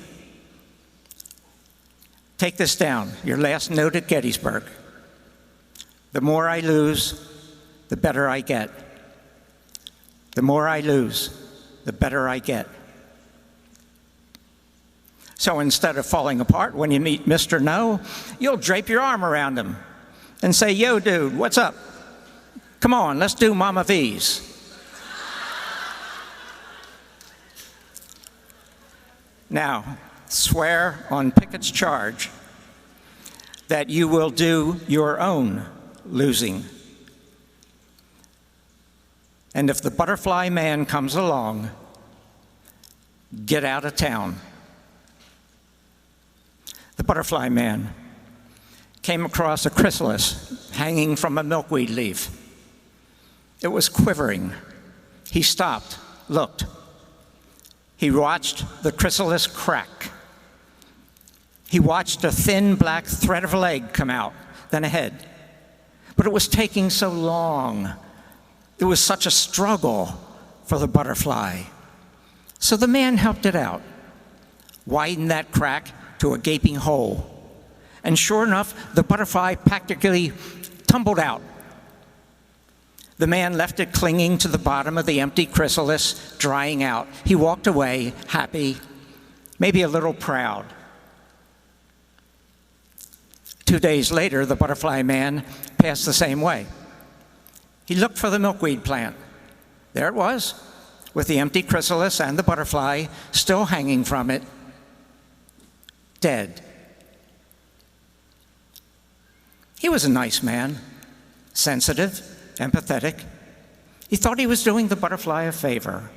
Take this down, your last note at Gettysburg. The more I lose, the better I get. The more I lose, the better I get. So instead of falling apart when you meet Mr. No, you'll drape your arm around him and say, yo, dude, what's up? Come on, let's do Mama V's. Now, swear on Pickett's charge that you will do your own losing. And if the butterfly man comes along, get out of town. The butterfly man came across a chrysalis hanging from a milkweed leaf. It was quivering. He stopped, looked. He watched the chrysalis crack. He watched a thin black thread of a leg come out, then a head. But it was taking so long. It was such a struggle for the butterfly. So the man helped it out, widened that crack to a gaping hole. And sure enough, the butterfly practically tumbled out. The man left it clinging to the bottom of the empty chrysalis, drying out. He walked away, happy, maybe a little proud. 2 days later, the butterfly man passed the same way. He looked for the milkweed plant. There it was, with the empty chrysalis and the butterfly still hanging from it, dead. He was a nice man, sensitive, empathetic. He thought he was doing the butterfly a favor.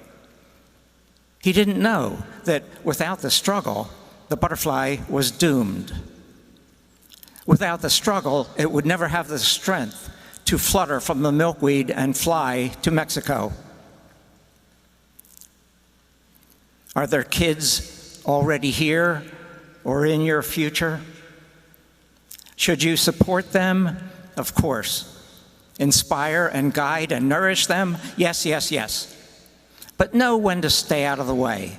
He didn't know that without the struggle, the butterfly was doomed. Without the struggle, it would never have the strength to flutter from the milkweed and fly to Mexico. Are there kids already here or in your future? Should you support them? Of course. Inspire and guide and nourish them? Yes, yes, yes. But know when to stay out of the way.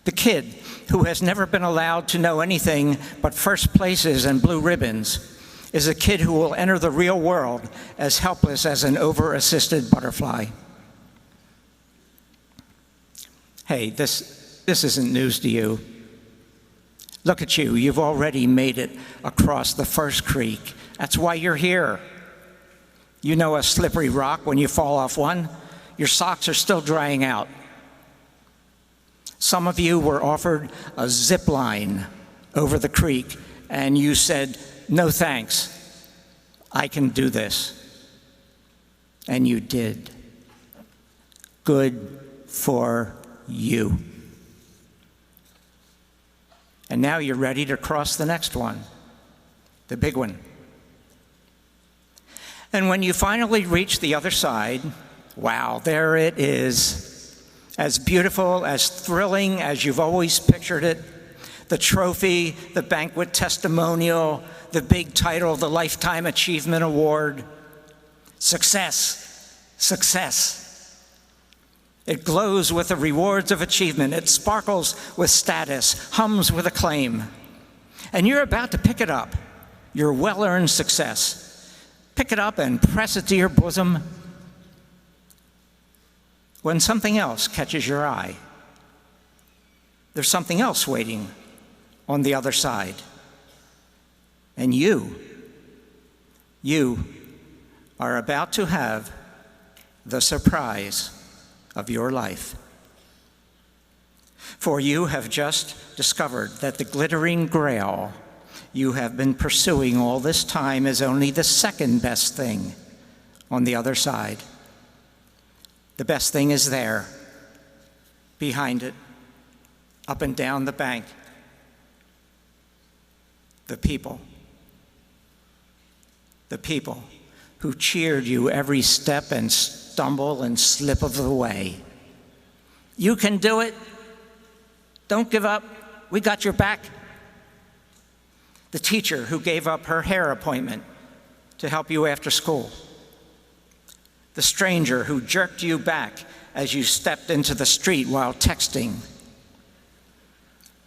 The kid who has never been allowed to know anything but first places and blue ribbons is a kid who will enter the real world as helpless as an over-assisted butterfly. Hey, this isn't news to you. Look at you, you've already made it across the first creek. That's why you're here. You know a slippery rock when you fall off one? Your socks are still drying out. Some of you were offered a zip line over the creek, and you said, no thanks, I can do this. And you did. Good for you. And now you're ready to cross the next one, the big one. And when you finally reach the other side, wow, there it is. As beautiful, as thrilling as you've always pictured it. the trophy, the banquet testimonial, the big title, the Lifetime Achievement Award. Success, success. It glows with the rewards of achievement. It sparkles with status, hums with acclaim. And you're about to pick it up, your well-earned success. Pick it up and press it to your bosom when something else catches your eye. There's something else waiting on the other side. And you are about to have the surprise of your life. For you have just discovered that the glittering grail you have been pursuing all this time is only the second best thing on the other side. The best thing is there, behind it, up and down the bank. The people who cheered you every step and stumble and slip of the way. You can do it. Don't give up. We got your back. The teacher who gave up her hair appointment to help you after school. The stranger who jerked you back as you stepped into the street while texting.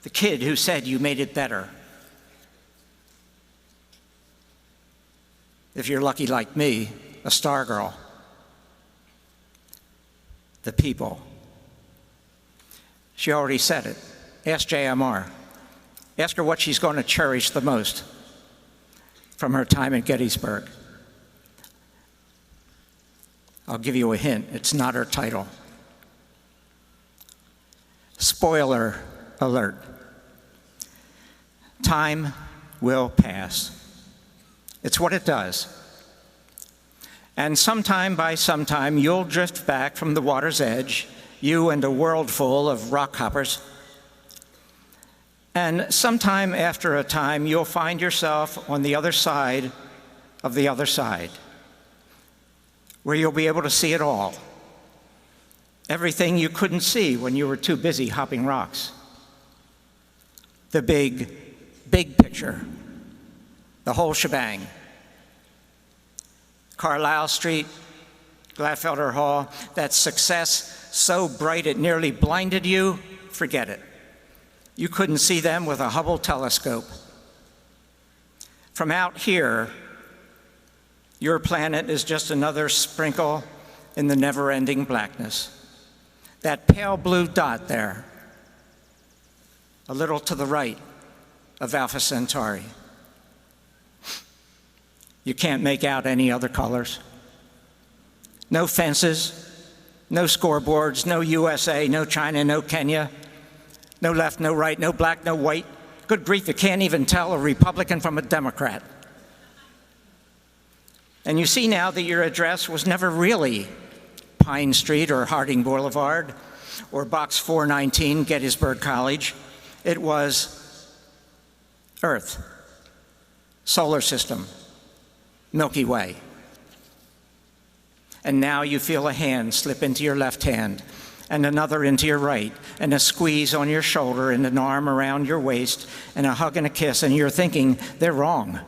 The kid who said you made it better. If you're lucky like me, a star girl. The people. She already said it. Ask JMR. Ask her what she's going to cherish the most from her time at Gettysburg. I'll give you a hint. It's not her title. Spoiler alert. Time will pass. It's what it does. And sometime by sometime, you'll drift back from the water's edge, you and a world full of rock hoppers. And sometime after a time, you'll find yourself on the other side of the other side, where you'll be able to see it all. Everything you couldn't see when you were too busy hopping rocks. The big picture, the whole shebang. Carlisle Street, Gladfelder Hall, that success so bright it nearly blinded you, forget it. You couldn't see them with a Hubble telescope. From out here, your planet is just another sprinkle in the never-ending blackness. That pale blue dot there, a little to the right of Alpha Centauri. You can't make out any other colors. No fences, no scoreboards, no USA, no China, no Kenya, no left, no right, no black, no white. Good grief, you can't even tell a Republican from a Democrat. And you see now that your address was never really Pine Street or Harding Boulevard or Box 419, Gettysburg College. It was Earth, solar system, Milky Way. And now you feel a hand slip into your left hand and another into your right, and a squeeze on your shoulder and an arm around your waist and a hug and a kiss, and you're thinking, they're wrong.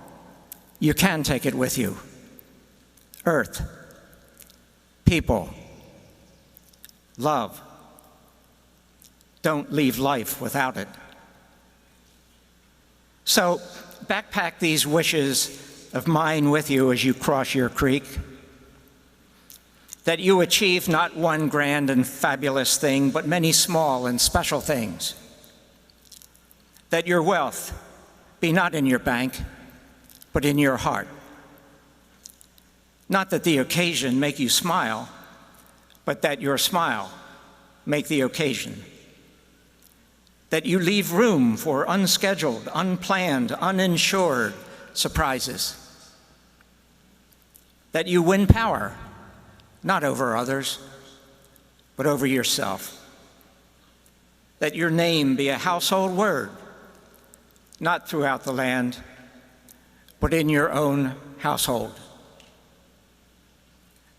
You can take it with you. Earth, people, love. Don't leave life without it. So backpack these wishes of mine with you as you cross your creek. That you achieve not one grand and fabulous thing, but many small and special things. That your wealth be not in your bank, but in your heart. Not that the occasion make you smile, but that your smile make the occasion. That you leave room for unscheduled, unplanned, uninsured surprises. That you win power, not over others, but over yourself. That your name be a household word, not throughout the land, but in your own household.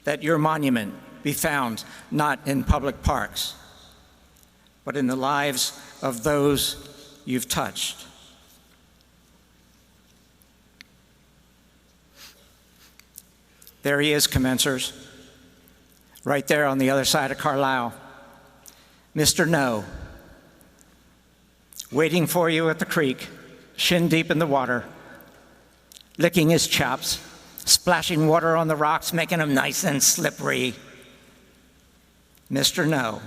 That your monument be found not in public parks, but in the lives of those you've touched. There he is, commencers, right there on the other side of Carlisle. Mr. No, waiting for you at the creek, shin deep in the water, licking his chops, splashing water on the rocks, making them nice and slippery. Mr. No.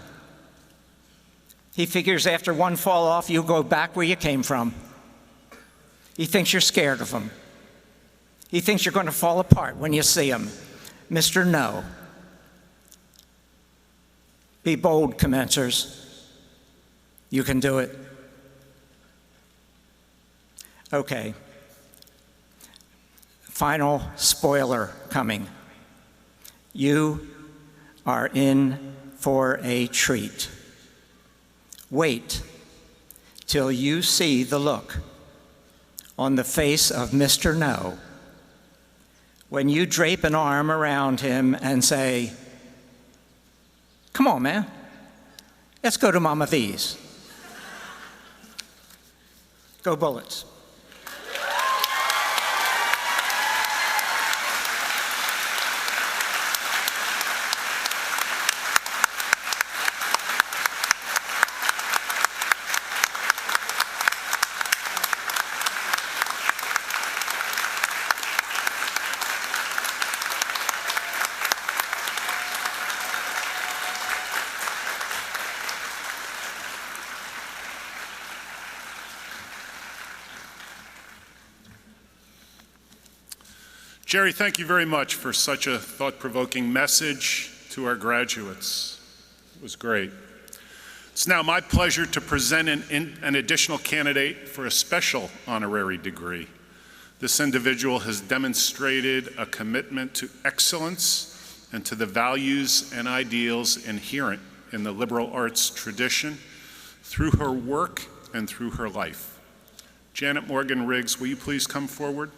He figures after one fall off, you'll go back where you came from. He thinks you're scared of him. He thinks you're going to fall apart when you see him. Mr. No. Be bold, commencers. You can do it. Okay. Final spoiler coming. You are in for a treat. Wait till you see the look on the face of Mr. No when you drape an arm around him and say, "Come on, man, let's go to Mama V's." Go Bullets. Jerry, thank you very much for such a thought-provoking message to our graduates. It was great. It's now my pleasure to present an additional candidate for a special honorary degree. This individual has demonstrated a commitment to excellence and to the values and ideals inherent in the liberal arts tradition through her work and through her life. Janet Morgan Riggs, will you please come forward?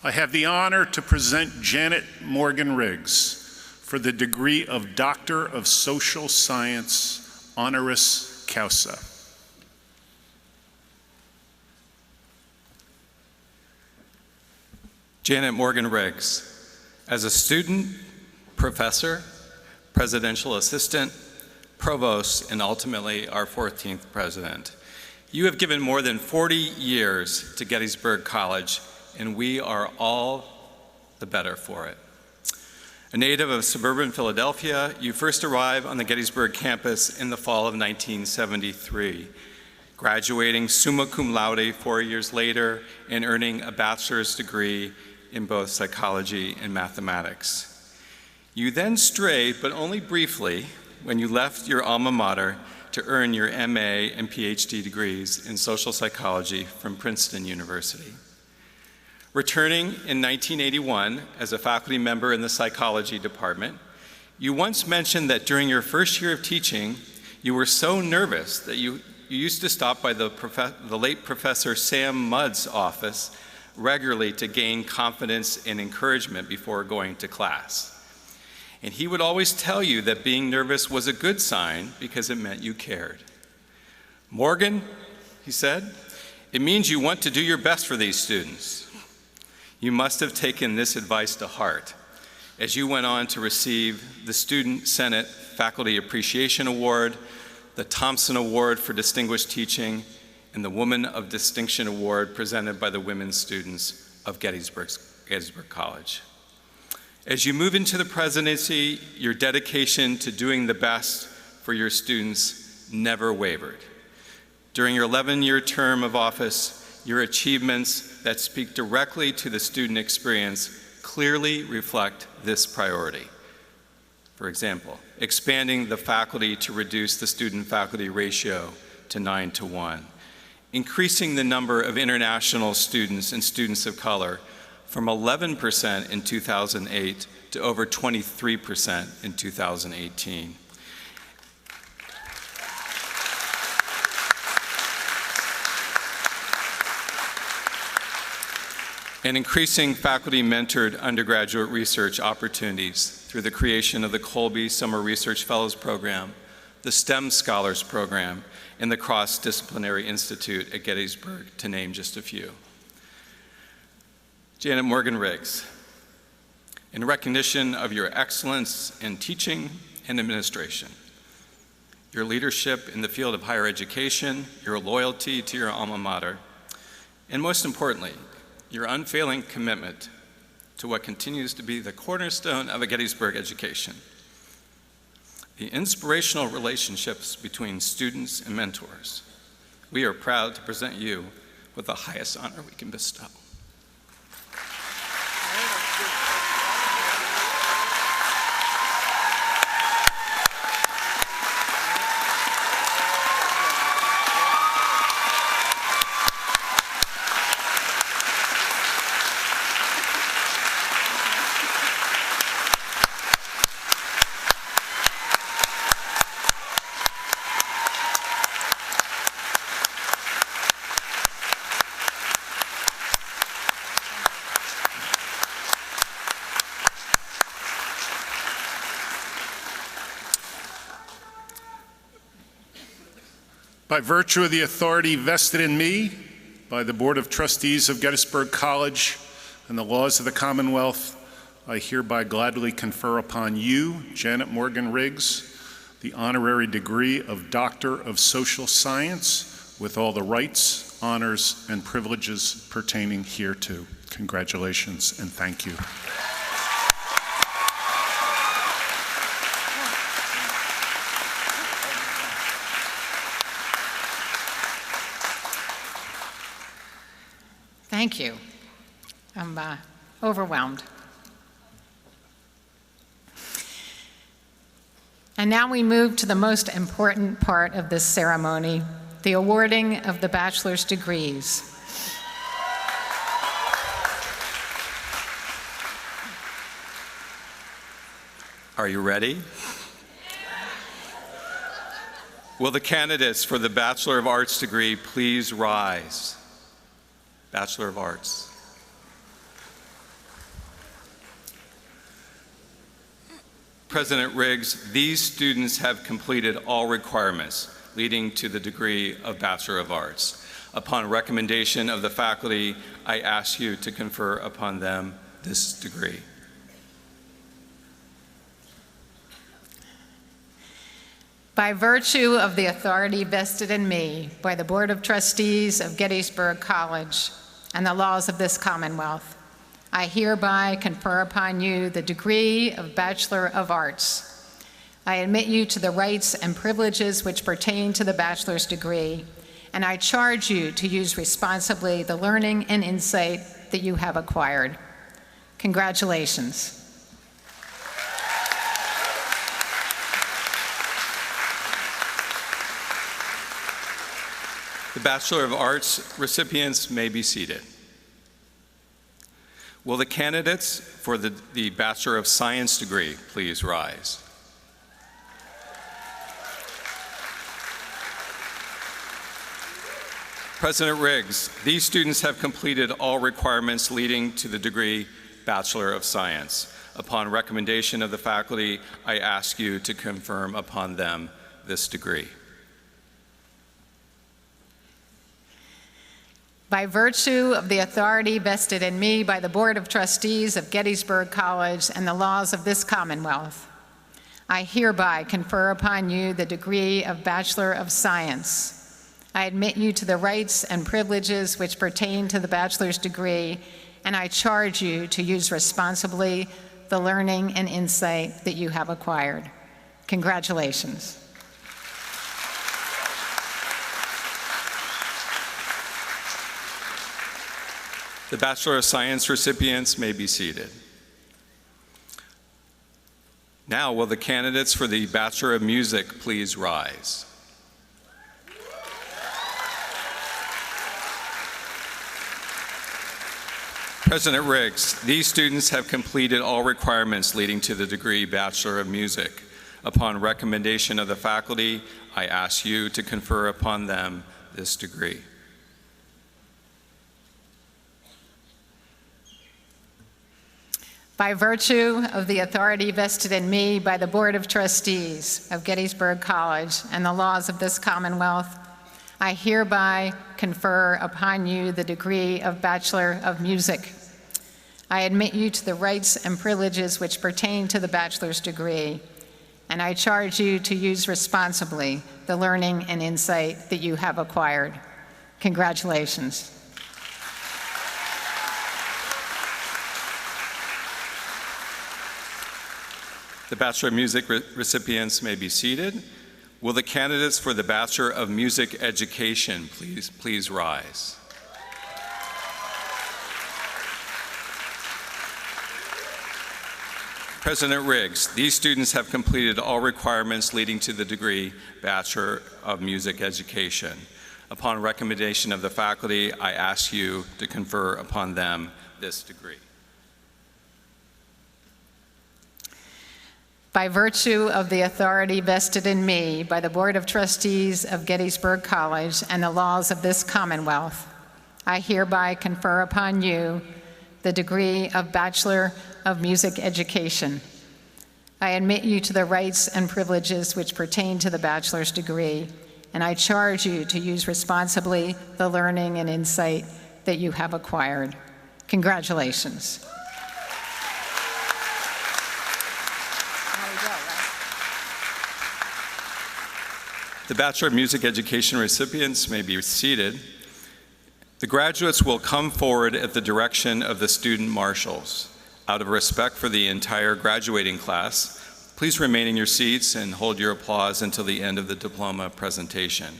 I have the honor to present Janet Morgan Riggs for the degree of Doctor of Social Science, honoris causa. Janet Morgan Riggs, as a student, professor, presidential assistant, provost, and ultimately our 14th president, you have given more than 40 years to Gettysburg College, and we are all the better for it. A native of suburban Philadelphia, you first arrived on the Gettysburg campus in the fall of 1973, graduating summa cum laude 4 years later and earning a bachelor's degree in both psychology and mathematics. You then strayed, but only briefly, when you left your alma mater to earn your MA and PhD degrees in social psychology from Princeton University. Returning in 1981 as a faculty member in the psychology department, you once mentioned that during your first year of teaching, you were so nervous that you used to stop by the late Professor Sam Mudd's office regularly to gain confidence and encouragement before going to class. And he would always tell you that being nervous was a good sign because it meant you cared. "Morgan," he said, "it means you want to do your best for these students." You must have taken this advice to heart as you went on to receive the Student Senate Faculty Appreciation Award, the Thompson Award for Distinguished Teaching, and the Woman of Distinction Award presented by the women students of Gettysburg College. As you move into the presidency, your dedication to doing the best for your students never wavered. During your 11-year term of office, your achievements that speak directly to the student experience clearly reflect this priority. For example, expanding the faculty to reduce the student-faculty ratio to 9:1, increasing the number of international students and students of color from 11% in 2008 to over 23% in 2018. and increasing faculty-mentored undergraduate research opportunities through the creation of the Colby Summer Research Fellows Program, the STEM Scholars Program, and the Cross-Disciplinary Institute at Gettysburg, to name just a few. Janet Morgan-Riggs, in recognition of your excellence in teaching and administration, your leadership in the field of higher education, your loyalty to your alma mater, and most importantly, your unfailing commitment to what continues to be the cornerstone of a Gettysburg education, the inspirational relationships between students and mentors. We are proud to present you with the highest honor we can bestow. By virtue of the authority vested in me by the Board of Trustees of Gettysburg College and the laws of the Commonwealth, I hereby gladly confer upon you, Janet Morgan-Riggs, the honorary degree of Doctor of Social Science with all the rights, honors, and privileges pertaining hereto. Congratulations and thank you. Thank you. I'm overwhelmed. And now we move to the most important part of this ceremony, the awarding of the bachelor's degrees. Are you ready? Will the candidates for the Bachelor of Arts degree please rise? Bachelor of Arts. President Riggs, these students have completed all requirements leading to the degree of Bachelor of Arts. Upon recommendation of the faculty, I ask you to confer upon them this degree. By virtue of the authority vested in me by the Board of Trustees of Gettysburg College and the laws of this Commonwealth, I hereby confer upon you the degree of Bachelor of Arts. I admit you to the rights and privileges which pertain to the bachelor's degree, and I charge you to use responsibly the learning and insight that you have acquired. Congratulations. The Bachelor of Arts recipients may be seated. Will the candidates for the Bachelor of Science degree please rise? President Riggs, these students have completed all requirements leading to the degree Bachelor of Science. Upon recommendation of the faculty, I ask you to confirm upon them this degree. By virtue of the authority vested in me by the Board of Trustees of Gettysburg College and the laws of this Commonwealth, I hereby confer upon you the degree of Bachelor of Science. I admit you to the rights and privileges which pertain to the bachelor's degree, and I charge you to use responsibly the learning and insight that you have acquired. Congratulations. The Bachelor of Science recipients may be seated. Now, will the candidates for the Bachelor of Music please rise? President Riggs, these students have completed all requirements leading to the degree Bachelor of Music. Upon recommendation of the faculty, I ask you to confer upon them this degree. By virtue of the authority vested in me by the Board of Trustees of Gettysburg College and the laws of this Commonwealth, I hereby confer upon you the degree of Bachelor of Music. I admit you to the rights and privileges which pertain to the bachelor's degree, and I charge you to use responsibly the learning and insight that you have acquired. Congratulations. The Bachelor of Music recipients may be seated. Will the candidates for the Bachelor of Music Education please rise? President Riggs, these students have completed all requirements leading to the degree Bachelor of Music Education. Upon recommendation of the faculty, I ask you to confer upon them this degree. By virtue of the authority vested in me by the Board of Trustees of Gettysburg College and the laws of this Commonwealth, I hereby confer upon you the degree of Bachelor of Music Education. I admit you to the rights and privileges which pertain to the bachelor's degree, and I charge you to use responsibly the learning and insight that you have acquired. Congratulations. The Bachelor of Music Education recipients may be seated. The graduates will come forward at the direction of the student marshals. Out of respect for the entire graduating class, please remain in your seats and hold your applause until the end of the diploma presentation.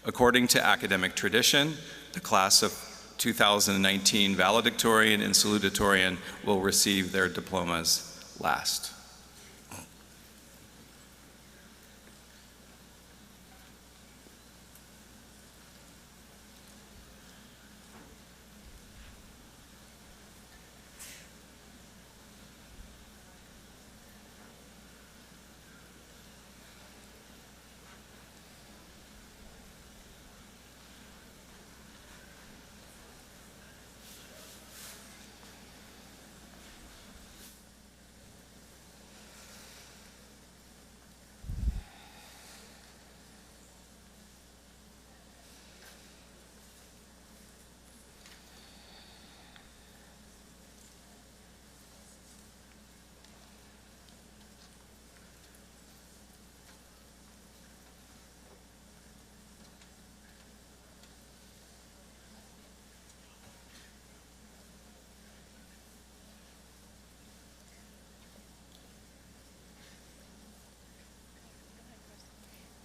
According to academic tradition, the class of 2019 valedictorian and salutatorian will receive their diplomas last.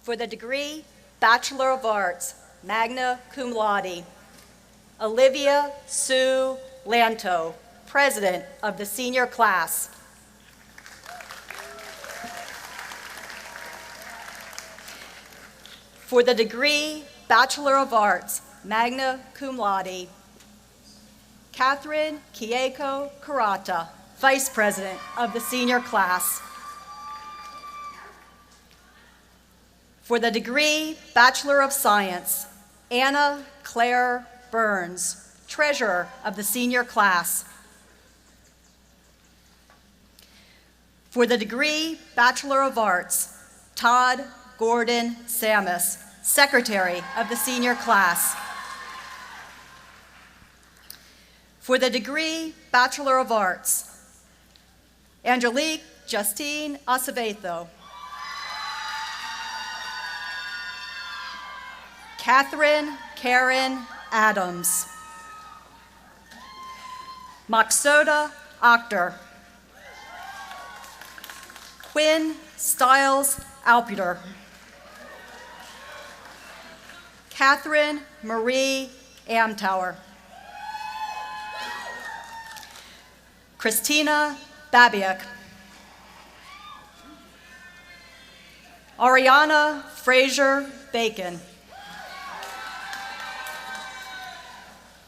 For the degree Bachelor of Arts, magna cum laude, Olivia Sue Lanto, President of the senior class. For the degree Bachelor of Arts, magna cum laude, Catherine Kieko Karata, Vice President of the senior class. For the degree Bachelor of Science, Anna Claire Burns, Treasurer of the senior class. For the degree Bachelor of Arts, Todd Gordon Samus, Secretary of the senior class. For the degree Bachelor of Arts, Angelique Justine Acevedo, Catherine Karen Adams, Maksoda Akhtar, Quinn Stiles Alputer, Catherine Marie Amtower, Christina Babiak, Ariana Fraser Bacon,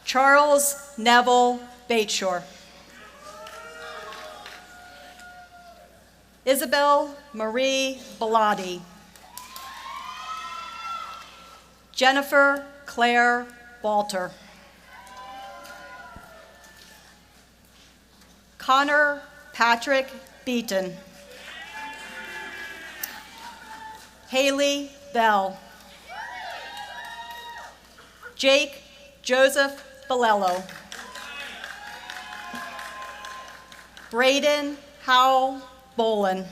Charles Neville Bateshore, Isabel Marie Bellotti, Jennifer Claire Balter, Connor Patrick Beaton. Haley Bell. Jake Joseph Bolello. Braden Howell Bolin.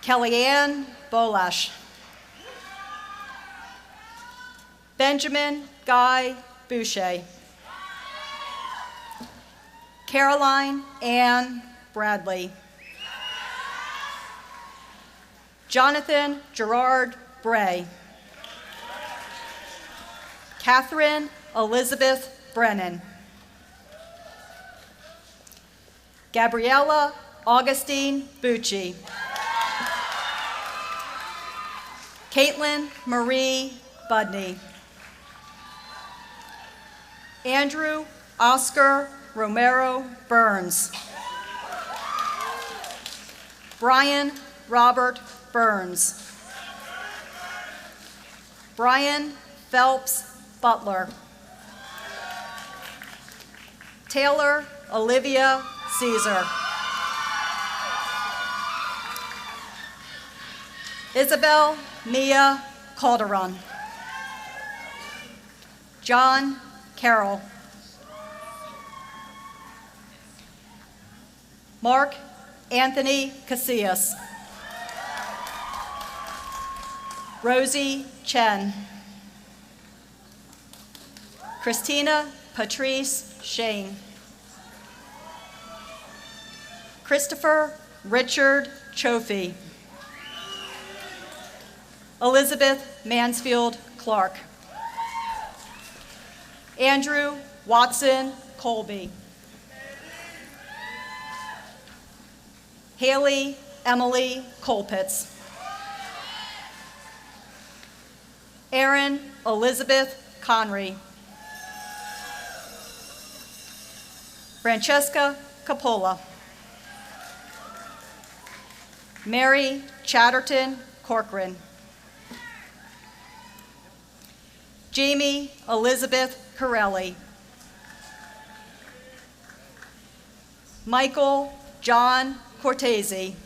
Kellyanne Bolash. Benjamin Guy Boucher. Caroline Ann Bradley. Jonathan Gerard Bray. Catherine Elizabeth Brennan. Gabriella Augustine Bucci. Caitlin Marie Budney. Andrew Oscar Romero Burns. Brian Robert Burns. Brian Phelps Butler. Taylor Olivia Caesar. Isabel Mia Calderon. John Carroll. Mark Anthony Casillas. Rosie Chen. Christina Patrice Shane. Christopher Richard Chofee. Elizabeth Mansfield Clark. Andrew Watson Colby. Haley Emily Colpitz. Erin Elizabeth Conry. Francesca Capola. Mary Chatterton Corcoran. Jamie Elizabeth Corelli. Michael John Cortese.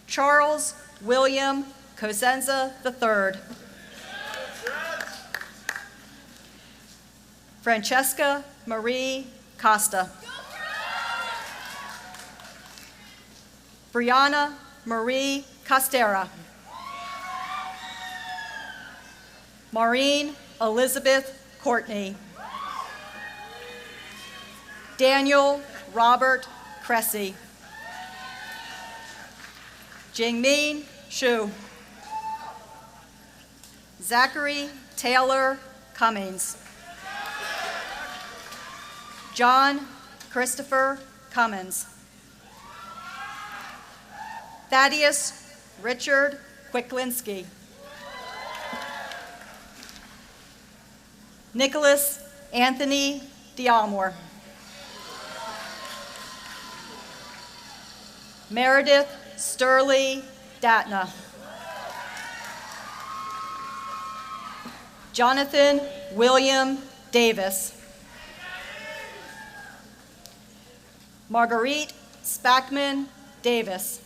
Charles William Cosenza III. Francesca Marie Costa. Brianna Marie Costera. Maureen Elizabeth Courtney. Daniel Robert Cressy. Jingmin Shu. Zachary Taylor Cummings. John Christopher Cummins. Thaddeus Richard Quicklinski. Nicholas Anthony Dialmore. Meredith Sturley Datna. Jonathan William Davis. Marguerite Spackman Davis.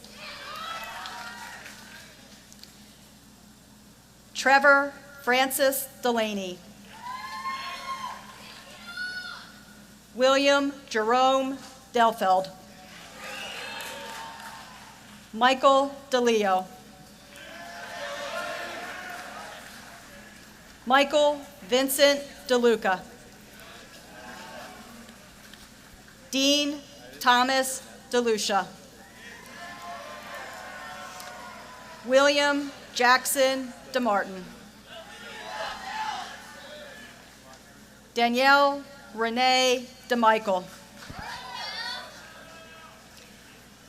Trevor Francis Delaney. William Jerome Delfeld. Michael DeLeo. Michael Vincent DeLuca. Dean Thomas DeLucia. William Jackson DeMartin. Danielle Renee DeMichael.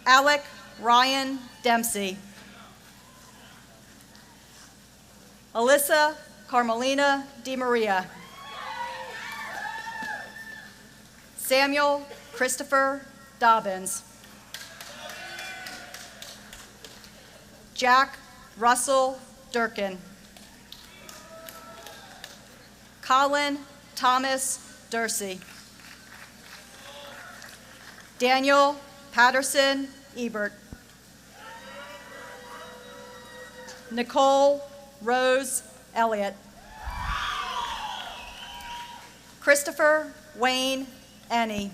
Alec Ryan Dempsey. Alyssa Carmelina DiMaria. Samuel Christopher Dobbins. Jack Russell Durkin. Colin Thomas Dursey. Daniel Patterson Ebert. Nicole Rose Elliott. Christopher Wayne Ennie.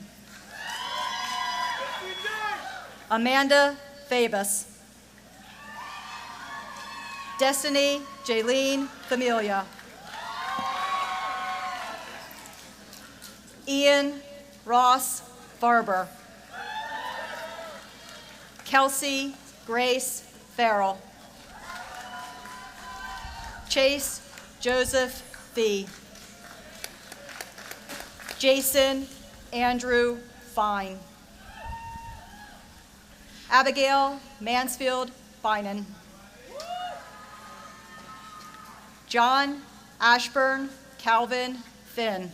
Amanda Fabus. Destiny Jaylene Familia. Ian Ross Farber. Kelsey Grace Farrell. Chase Joseph Fee. Jason Andrew Fine. Abigail Mansfield Finan. John Ashburn Calvin Finn.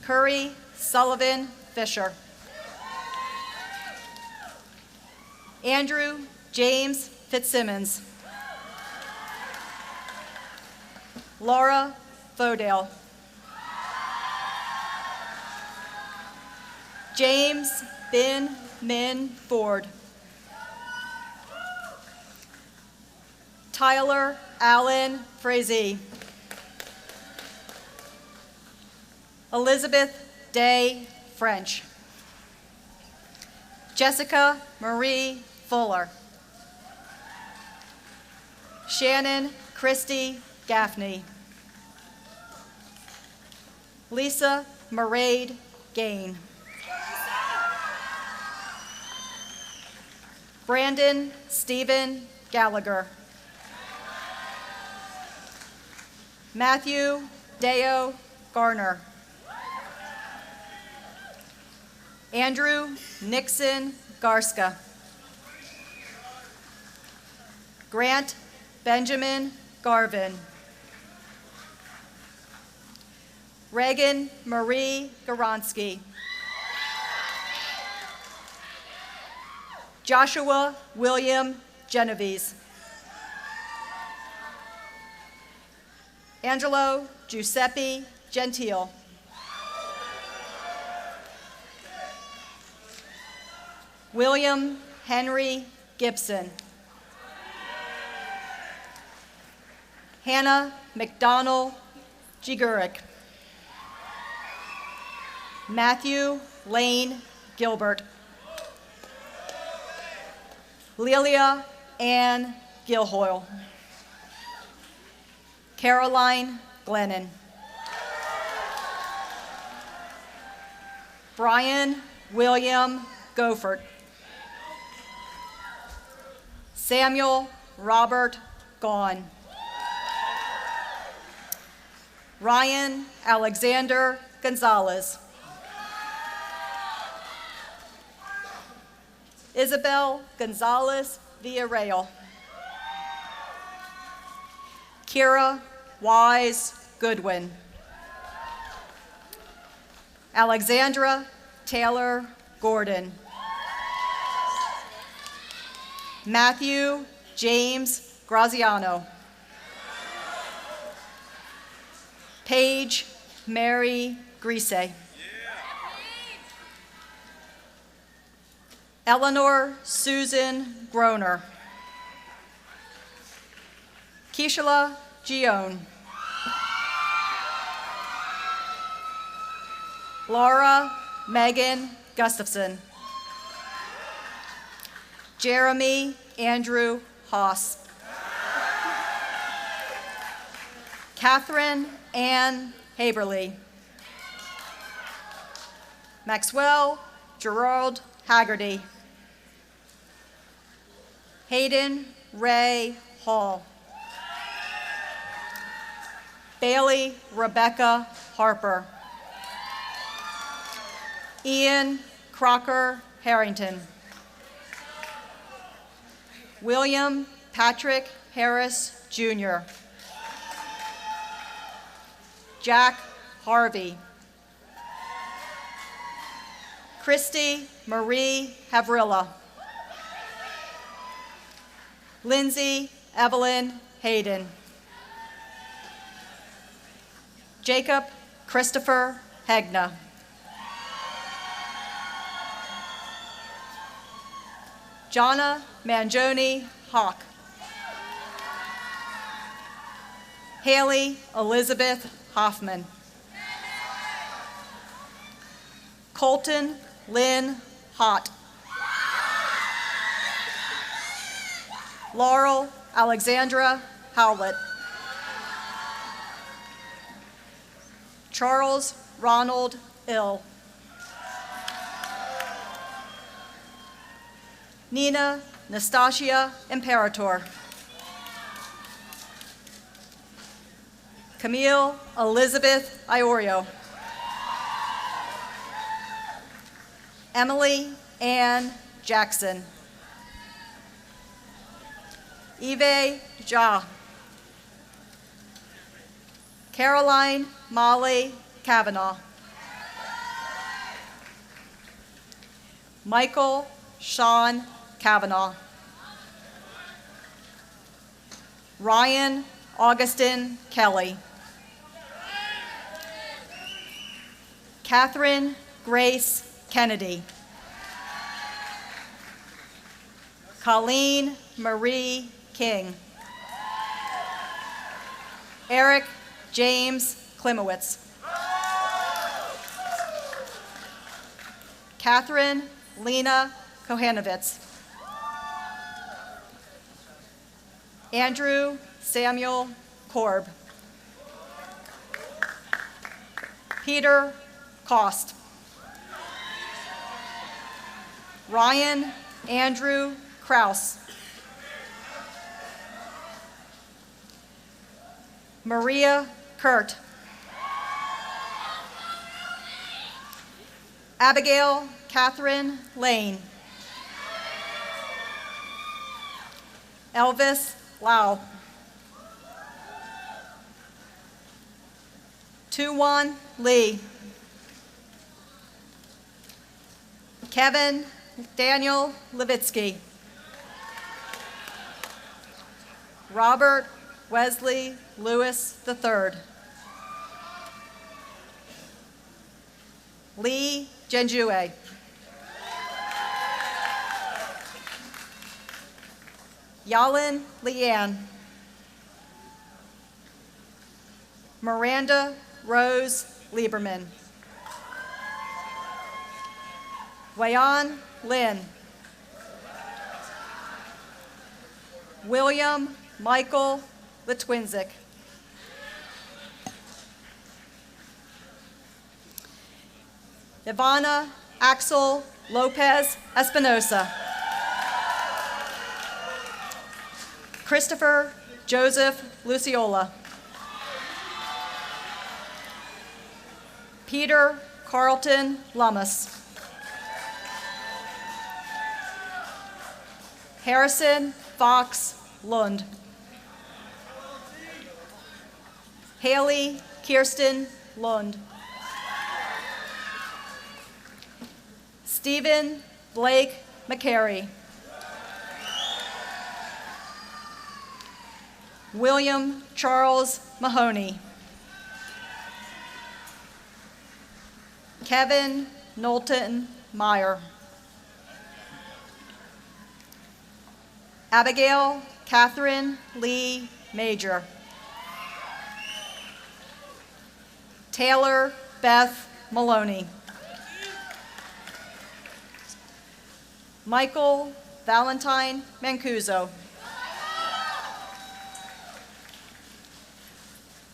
Curry Sullivan Fisher. Andrew James Fitzsimmons. Laura Fodale. James Bin Min Ford. Tyler Allen Frazee. Elizabeth Day French. Jessica Marie Fuller. Shannon Christy Gaffney. Lisa Maraid Gain. Brandon Stephen Gallagher. Matthew Deo Garner. Andrew Nixon Garska. Grant Benjamin Garvin. Reagan Marie Goronsky. Joshua William Genovese. Angelo Giuseppe Gentile. William Henry Gibson. Hannah McDonald Jigurick. Matthew Lane Gilbert. Lelia Ann Gilhoyle. Caroline Glennon. Brian William Goffert. Samuel Robert Gaughan. Ryan Alexander Gonzalez. Isabel Gonzalez Villarreal. Kira Wise Goodwin. Alexandra Taylor Gordon. Matthew James Graziano. Paige Mary Grise. Eleanor Susan Groner. Kishla Gion. Laura Megan Gustafson. Jeremy Andrew Haas. Catherine Ann Haberly. Maxwell Gerald Haggerty. Hayden Ray Hall. Bailey Rebecca Harper. Ian Crocker Harrington. William Patrick Harris Jr. Jack Harvey. Christy Marie Havrilla. Lindsay Evelyn Hayden. Jacob Christopher Hegna. Jonna Mangione Hawk. Haley Elizabeth Hoffman. Colton Lynn Hott. Laurel Alexandra Howlett. Charles Ronald Ill. Nina Nastasia Imperator. Camille Elizabeth Iorio. Emily Ann Jackson. Eve Ja. Caroline Molly Kavanaugh. Michael Sean Kavanaugh. Ryan Augustin Kelly. Catherine Grace Kennedy. Colleen Marie King. Eric James Klimowitz. Catherine Lena Kohanovitz. Andrew Samuel Korb. Peter Cost. Ryan Andrew Kraus. Maria Kurt. Abigail Catherine Lane. Elvis Lau. Tu-Wan Lee. Kevin Daniel Levitsky. Robert Wesley Lewis III. Lee Genjue. Yalin Leanne. Miranda Rose Lieberman. Wayan Lynn. William Michael Litwinzik. Ivana Axel Lopez Espinosa. Christopher Joseph Luciola. Peter Carlton Lummis. Harrison Fox Lund. Haley Kirsten Lund. Stephen Blake McCary. William Charles Mahoney. Kevin Knowlton Meyer. Abigail Catherine Lee Major. Taylor Beth Maloney. Michael Valentine Mancuso.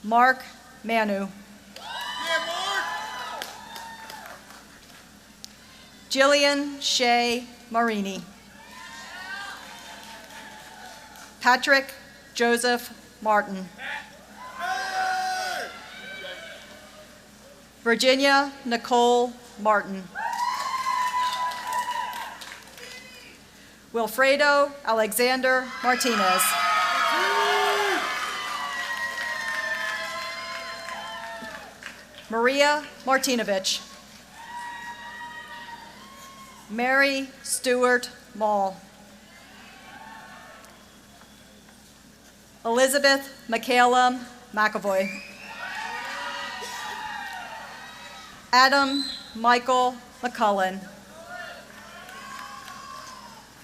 Mark Manu. Jillian Shea Marini. Patrick Joseph Martin. Virginia Nicole Martin. Wilfredo Alexander Martinez. Maria Martinovich. Mary Stewart Mall. Elizabeth McCallum McAvoy. Adam Michael McCullen.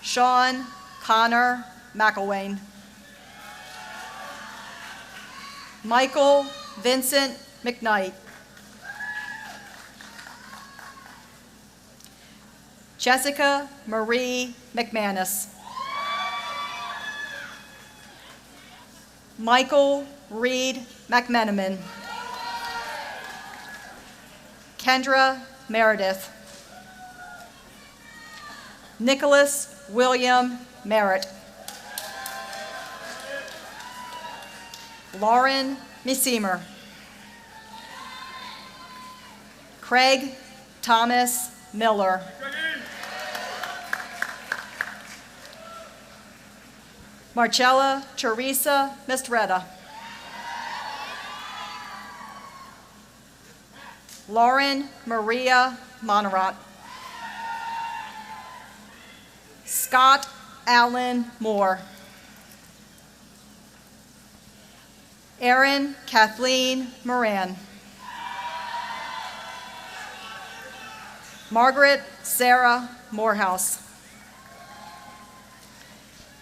Sean Connor McElwain. Michael Vincent McKnight. Jessica Marie McManus. Michael Reed McMenamin. Kendra Meredith. Nicholas William Merritt. Lauren Misimer. Craig Thomas Miller. Marcella Teresa Mistretta. Lauren Maria Monarat. Scott Allen Moore. Erin Kathleen Moran. Margaret Sarah Morehouse.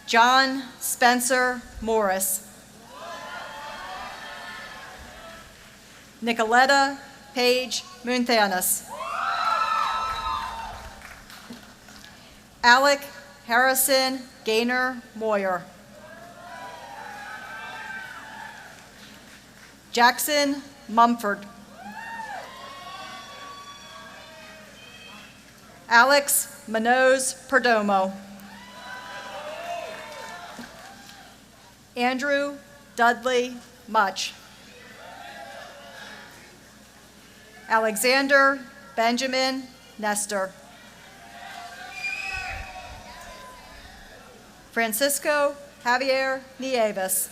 John Spencer Morris. Nicoletta Page Munthanis. Alec Harrison Gaynor Moyer. Jackson Mumford. Alex Manoz Perdomo. Andrew Dudley Much. Alexander Benjamin Nestor. Francisco Javier Nieves.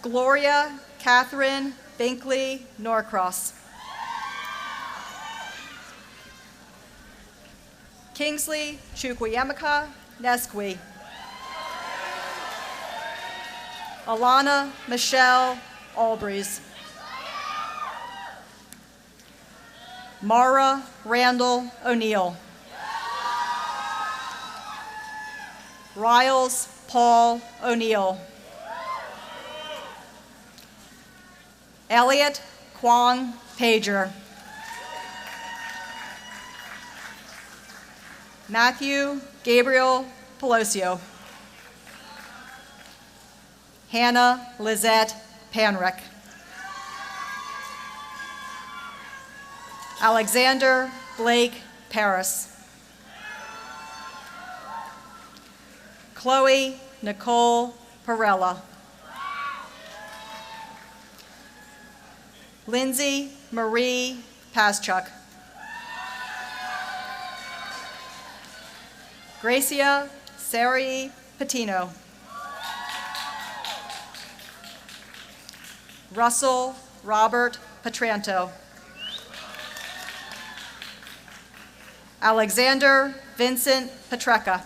Gloria Catherine Binkley Norcross. Kingsley Chukwuyemeka Nesqui. Alana Michelle Albreeze. Mara Randall O'Neill. Riles Paul O'Neill. Elliot Kwong Pager. Matthew Gabriel Pelosio. Hannah Lizette Panrick. Alexander Blake Paris. Chloe Nicole Perella. Lindsay Marie Paschuk. Gracia Sari Patino. Russell Robert Petranto. Alexander Vincent Petrecka.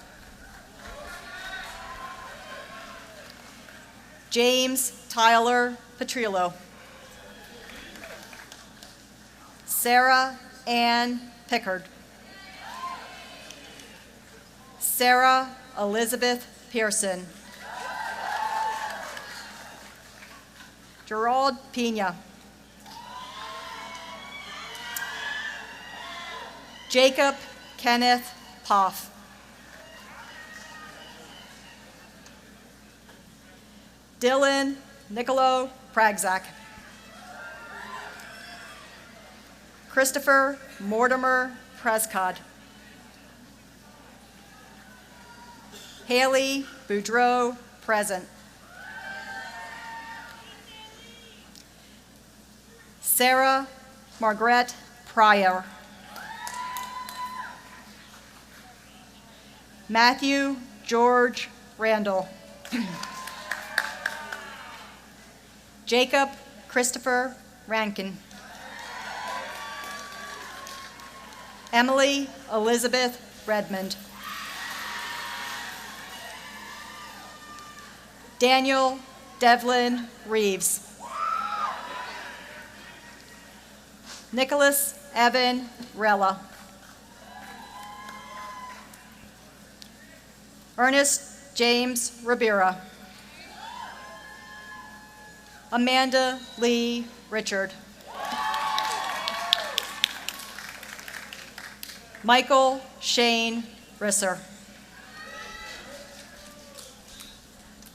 James Tyler Petrillo. Sarah Ann Pickard. Sarah Elizabeth Pearson. Gerald Pena. Jacob Kenneth Poff. Dylan Nicolo Pragzak. Christopher Mortimer Prescott. Haley Boudreau, present. Sarah Margaret Pryor. Matthew George Randall. Jacob Christopher Rankin. Emily Elizabeth Redmond. Daniel Devlin Reeves. Nicholas Evan Rella. Ernest James Ribera. Amanda Lee Richard. Michael Shane Risser.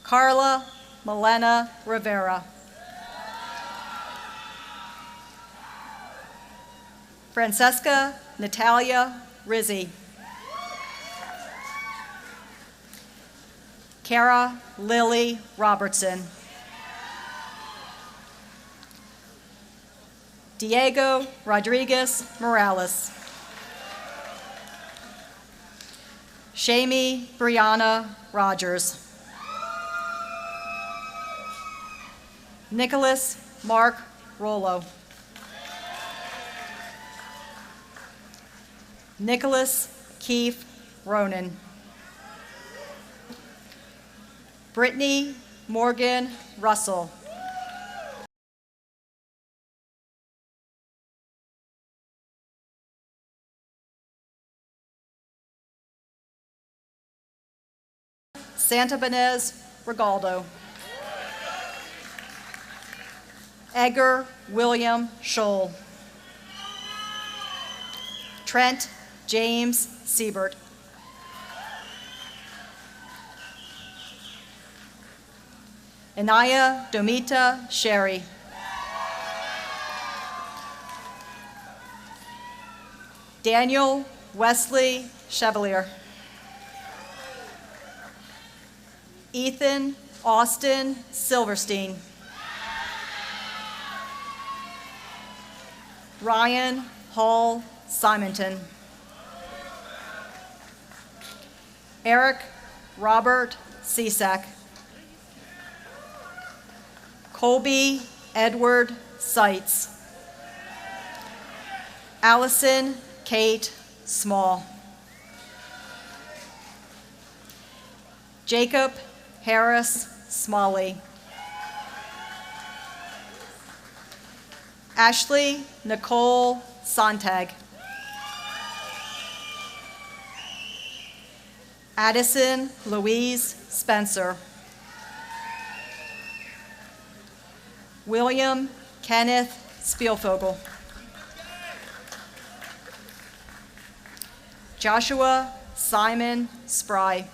Carla Milena Rivera. Francesca Natalia Rizzi. Kara Lily Robertson. Diego Rodriguez Morales. Shamie Brianna Rogers. Nicholas Mark Rollo. Nicholas Keith Ronan. Brittany Morgan Russell. Santabanez Regaldo. Edgar William Scholl. Trent James Siebert. Anaya Domita Sherry. Daniel Wesley Chevalier. Ethan Austin Silverstein. Ryan Hall Simonton. Eric Robert Cisak. Colby Edward Seitz. Allison Kate Small. Jacob Harris Smalley. Ashley Nicole Sontag. Addison Louise Spencer. William Kenneth Spielvogel. Joshua Simon Spry.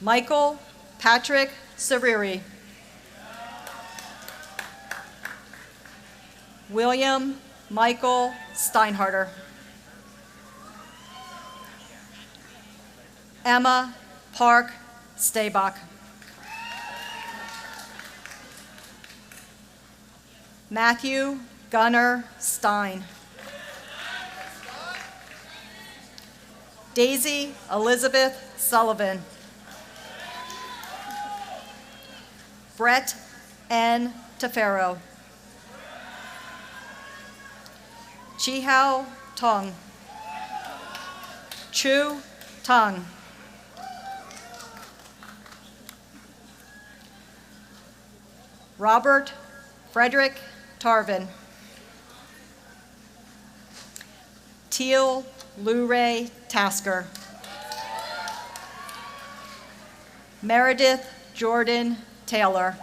Michael Patrick Sariri. William Michael Steinharter. Emma Park Staybach. Matthew Gunnar Stein. Daisy Elizabeth Sullivan. Brett N. Tefero. Chihao Tong. Chu Tong. Robert Frederick Tarvin. Teal Luray Tasker. Meredith Jordan Taylor.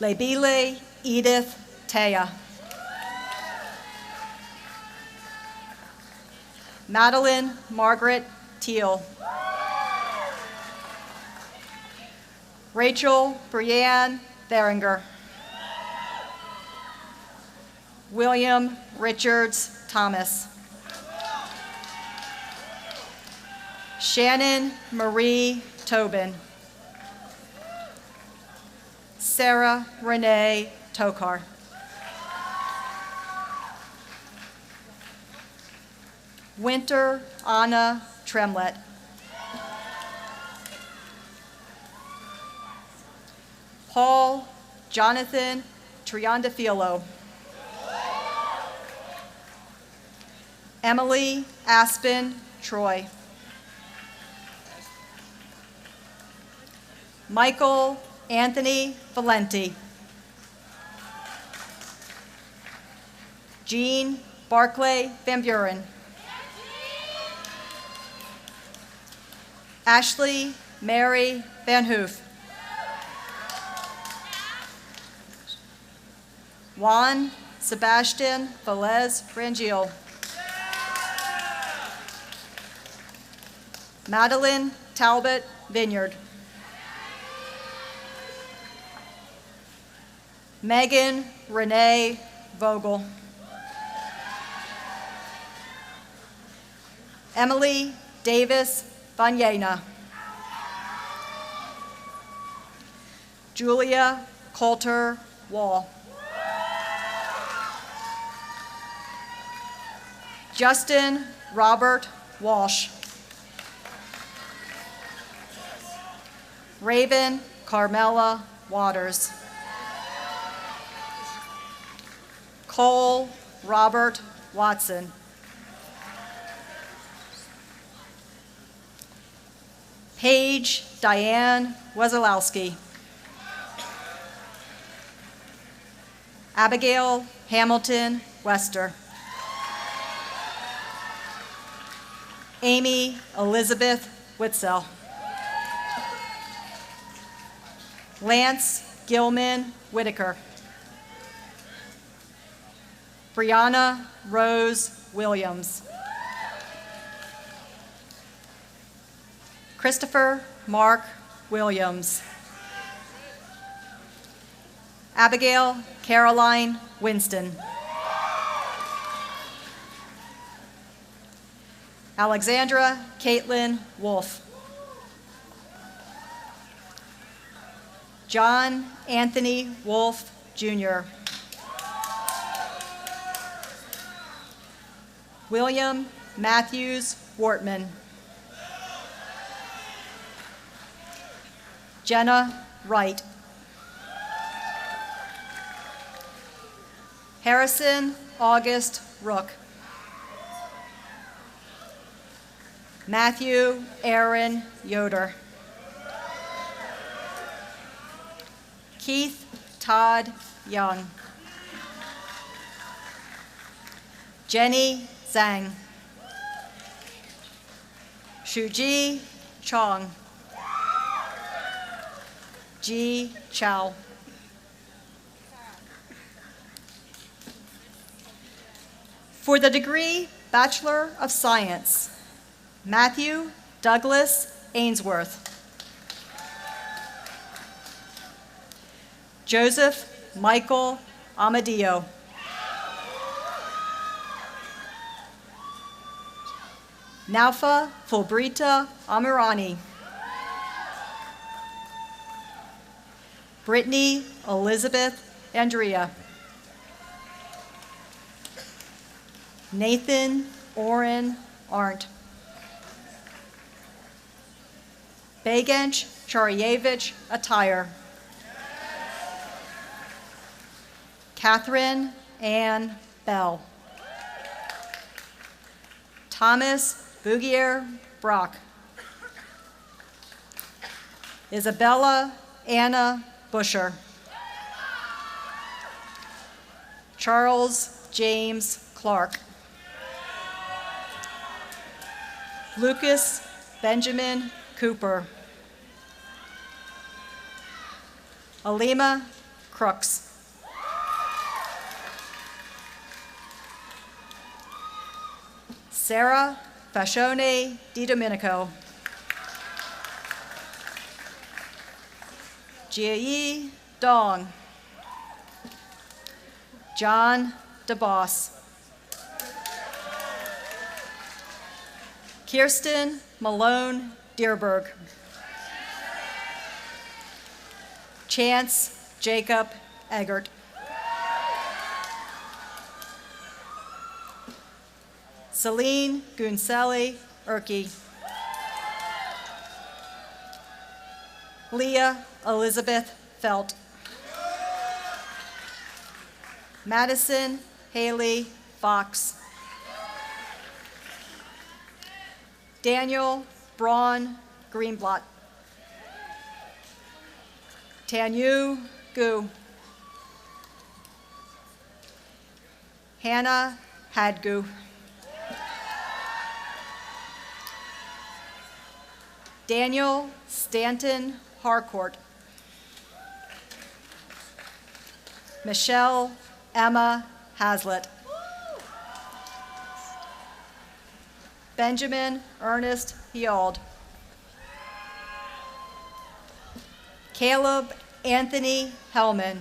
Lebile Edith Taya. Madeline Margaret Teal. Rachel Brianne Theringer. William Richards Thomas. Shannon Marie Tobin. Sarah Renee Tokar. Winter Anna Tremlett. Paul Jonathan Triandafilo. Emily Aspen Troy. Michael Anthony Valenti. Jean Barclay Van Buren. Ashley Mary Van Hoof. Juan Sebastian Velez Rangel. Madeline Talbot Vineyard. Megan Renee Vogel. Emily Davis Vanyena. Julia Coulter Wall. Justin Robert Walsh. Raven Carmela Waters. Cole Robert Watson. Paige Diane Wazalowski. Abigail Hamilton Wester. Amy Elizabeth Witzel. Lance Gilman Whitaker. Brianna Rose Williams. Christopher Mark Williams. Abigail Caroline Winston. Alexandra Caitlin Wolf. John Anthony Wolf, Jr. William Matthews Wortman. Jenna Wright. Harrison August Rook. Matthew Aaron Yoder. Keith Todd Young. Jenny Zhang. Shuji Chong. Ji Chow. For the degree Bachelor of Science, Matthew Douglas Ainsworth. Joseph Michael Amadeo. Naufa Fulbrita Amirani. Brittany Elizabeth Andrea. Nathan Oren Arndt. Begench Charyevich Attire. Catherine Ann Bell. Thomas Bougier Brock. Isabella Anna Busher. Charles James Clark. Lucas Benjamin Cooper. Alima Crooks. Sarah Fascione Di Domenico. Jie Dong. John DeBoss. Kirsten Malone Dearberg. Chance Jacob Eggert. Celine Gunselli Erke. Leah Elizabeth Felt. Madison Haley Fox. Daniel Braun Greenblatt. Tanyu Gu. Hannah Hadgu. Daniel Stanton Harcourt. Michelle Emma Hazlitt. Benjamin Ernest Heald. Caleb Anthony Hellman.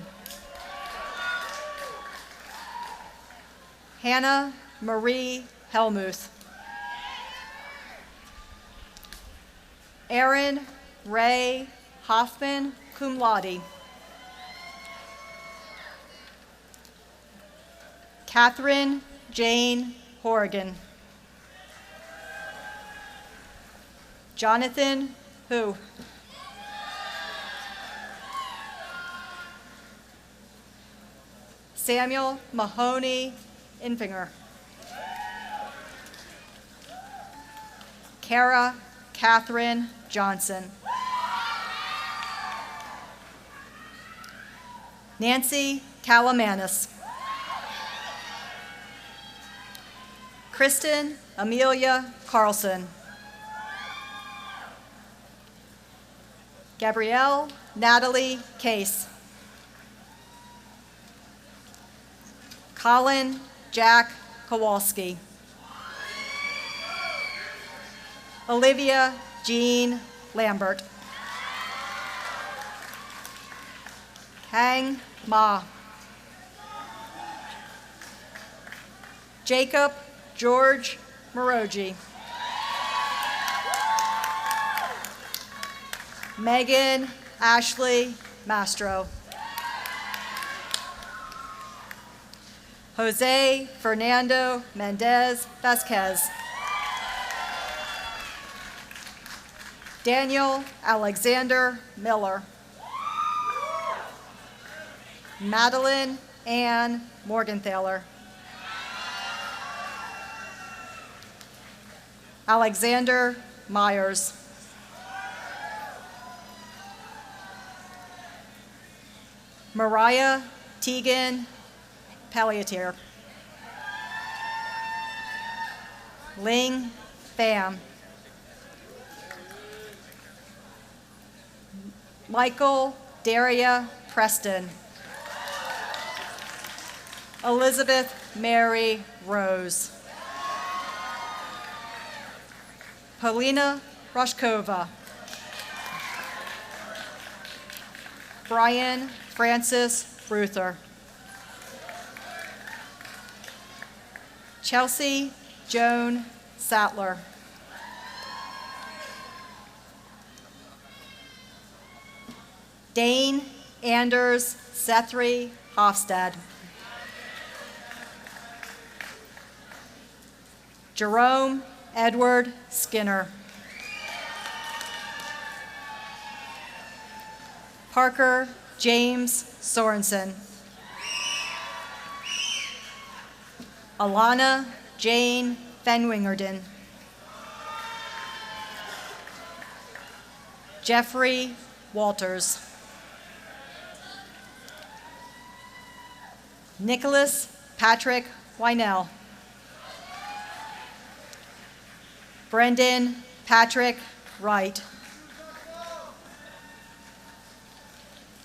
Hannah Marie Helmuth. Aaron Ray Hoffman, cum laude. Catherine Jane Horrigan. Jonathan Hu. Samuel Mahoney Infinger. Kara Catherine Johnson. Nancy Calamanis. Kristen Amelia Carlson. Gabrielle Natalie Case. Colin Jack Kowalski. Olivia Jean Lambert. Hang Ma. Jacob George Morogi. Megan Ashley Mastro. Jose Fernando Mendez Vasquez. Daniel Alexander Miller. Madeline Ann Morgenthaler. Alexander Myers. Mariah Tegan Pelletier. Ling Pham. Michael Daria Preston. Elizabeth Mary Rose. Polina Roshkova. Brian Francis Ruther. Chelsea Joan Sattler. Dane Anders Sethry Hofstad. Jerome Edward Skinner. Parker James Sorensen. Alana Jane Fenwingerden. Jeffrey Walters. Nicholas Patrick Wynell. Brendan Patrick Wright.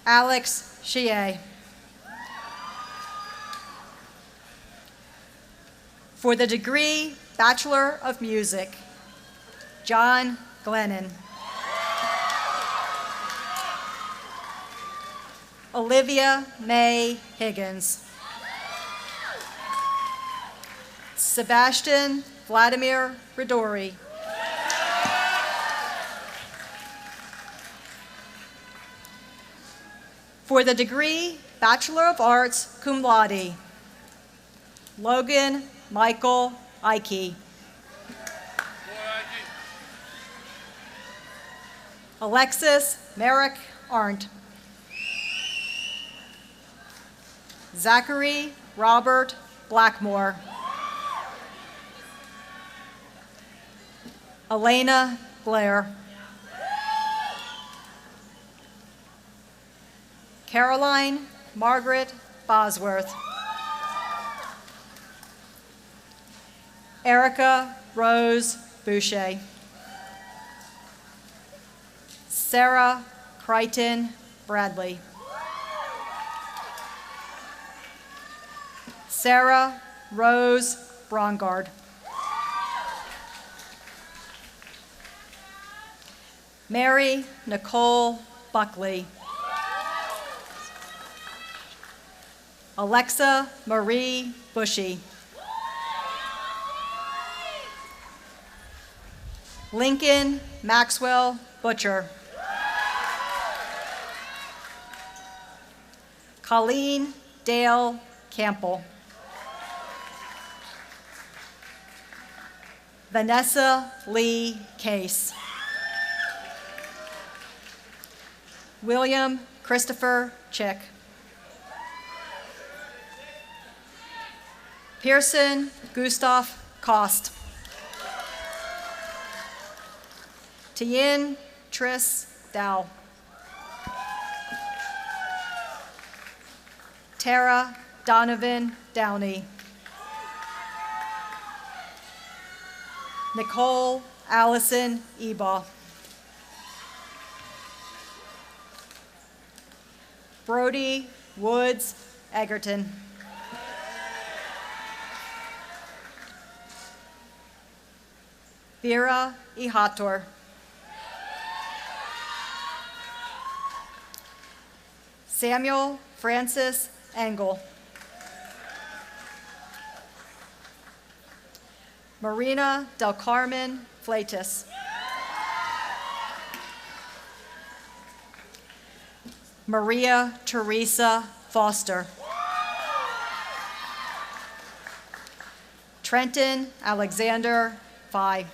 Alex Shea. For the degree Bachelor of Music, John Glennon. Olivia May Higgins. Sebastian Vladimir Ridori. For the degree Bachelor of Arts, cum laude, Logan Michael Ike. Alexis Merrick Arndt. Zachary Robert Blackmore. Elena Blair. Caroline Margaret Bosworth. Erica Rose Boucher. Sarah Crichton Bradley. Sarah Rose Brongard. Mary Nicole Buckley. Alexa Marie Bushy. Lincoln Maxwell Butcher. Colleen Dale Campbell. Vanessa Lee Case. William Christopher Chick. Pearson Gustav Cost. Tien Triss Dow. Tara Donovan Downey. Nicole Allison Ebaugh. Brody Woods Egerton. Vera Ihator. Samuel Francis Engel. Marina Del Carmen Flatus. Maria Teresa Foster. Trenton Alexander Fye.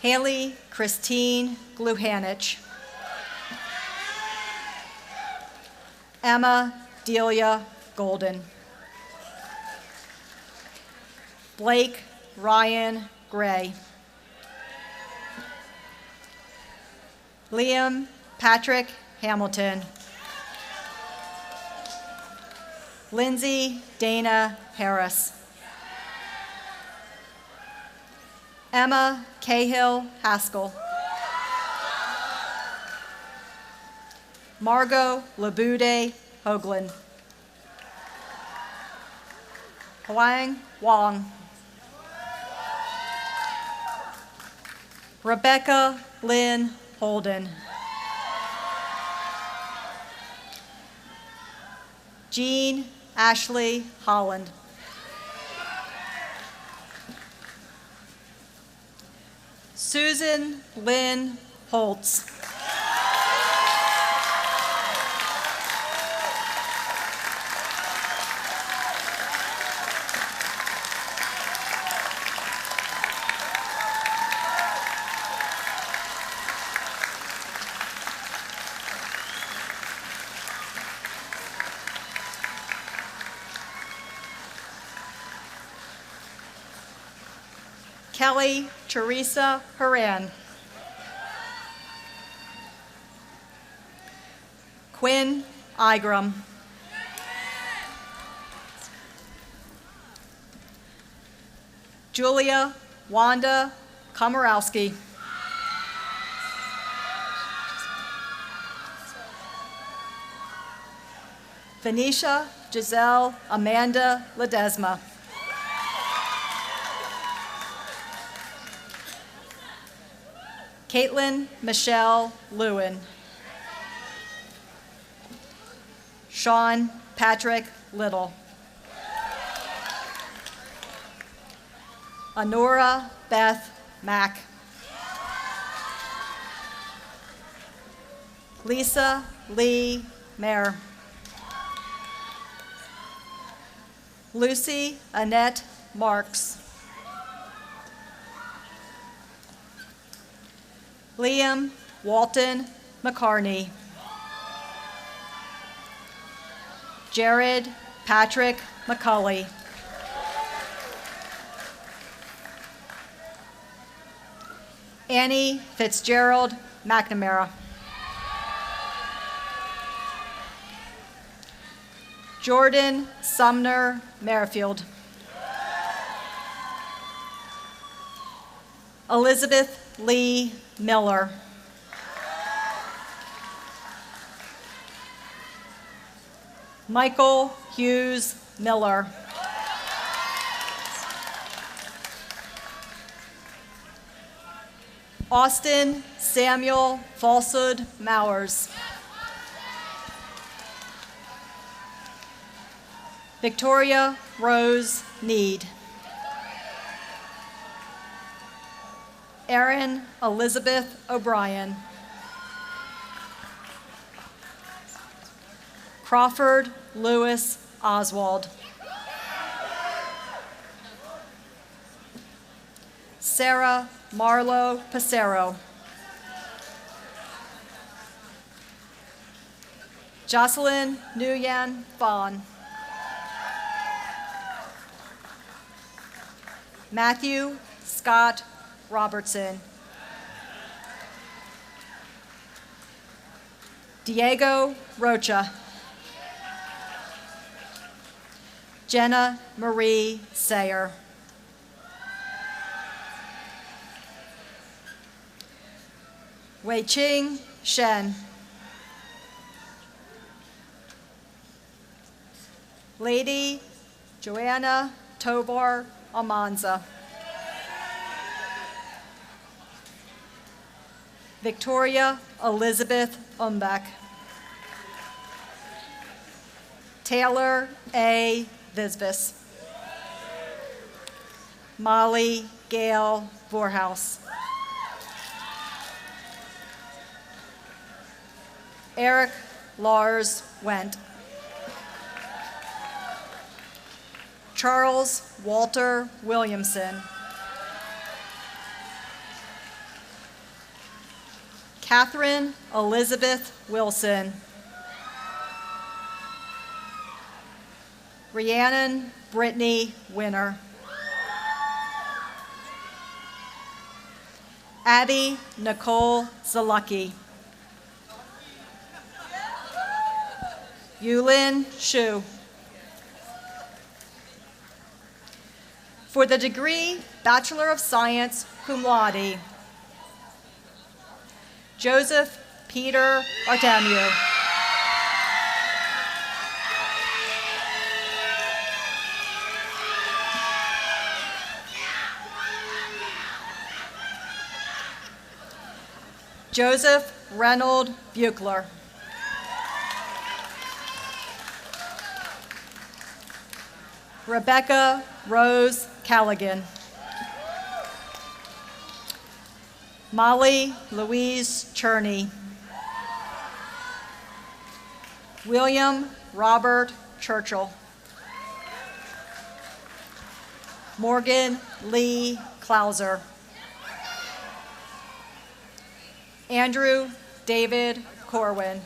Haley Christine Gluhanich. Emma Delia Golden. Blake Ryan Gray. Liam Patrick Hamilton. Lindsay Dana Harris. Emma Cahill Haskell. Margot Labude Hoagland. Huang Wang. Rebecca Lynn Holden. Jean Ashley Holland. Susan Lynn Holtz. Kelly Teresa Horan. Quinn Igram. Julia Wanda Komorowski. Venetia Giselle Amanda Ledesma. Caitlin Michelle Lewin. Sean Patrick Little. Honora Beth Mack. Lisa Lee Mayer. Lucy Annette Marks. Liam Walton McCarney. Jared Patrick McCulley. Annie Fitzgerald McNamara. Jordan Sumner Merrifield. Elizabeth Lee Miller. Michael Hughes Miller. Austin Samuel Falsud Mowers. Victoria Rose Need. Erin Elizabeth O'Brien. Crawford Lewis Oswald. Sarah Marlo Passero. Jocelyn Nguyen Vaughn. Matthew Scott Robertson. Diego Rocha. Jenna Marie Sayer. Wei Ching Shen. Lady Joanna Tovar Almanza. Victoria Elizabeth Umbach. Taylor A. Visvis. Molly Gail Vorhaus. Eric Lars Wendt. Charles Walter Williamson. Catherine Elizabeth Wilson. Rhiannon Brittany Winner. Abby Nicole Zalucky. Yulin Shu. For the degree Bachelor of Science, cum laude, Joseph Peter Artamiu. Joseph Reynold Buchler. Rebecca Rose Callaghan. Molly Louise Cherney. William Robert Churchill. Morgan Lee Clauser. Andrew David Corwin.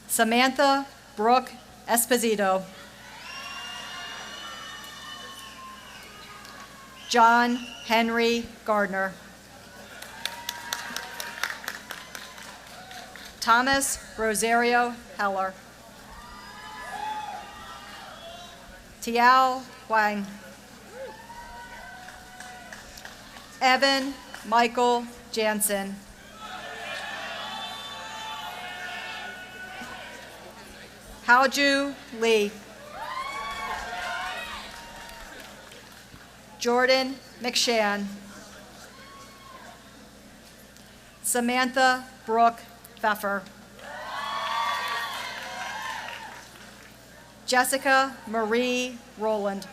Samantha Brooke Esposito. John Henry Gardner. Thomas Rosario Heller. Tiao Huang. Evan Michael Jansen. Haoju Lee. Jordan McShann. Samantha Brooke Pfeffer. Jessica Marie Rowland.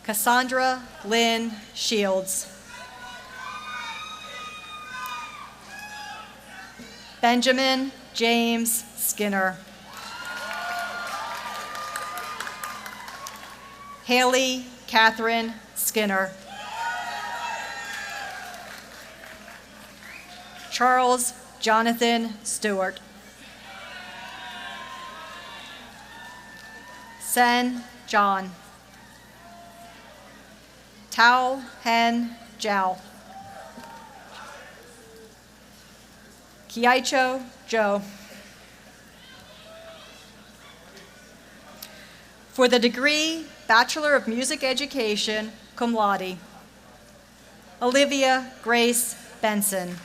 Cassandra Lynn Shields. Benjamin James Skinner. Haley Catherine Skinner. Charles Jonathan Stewart. Sen John. Tao Hen Zhao. Kiaicho Joe. For the degree Bachelor of Music Education, cum laude, Olivia Grace Benson.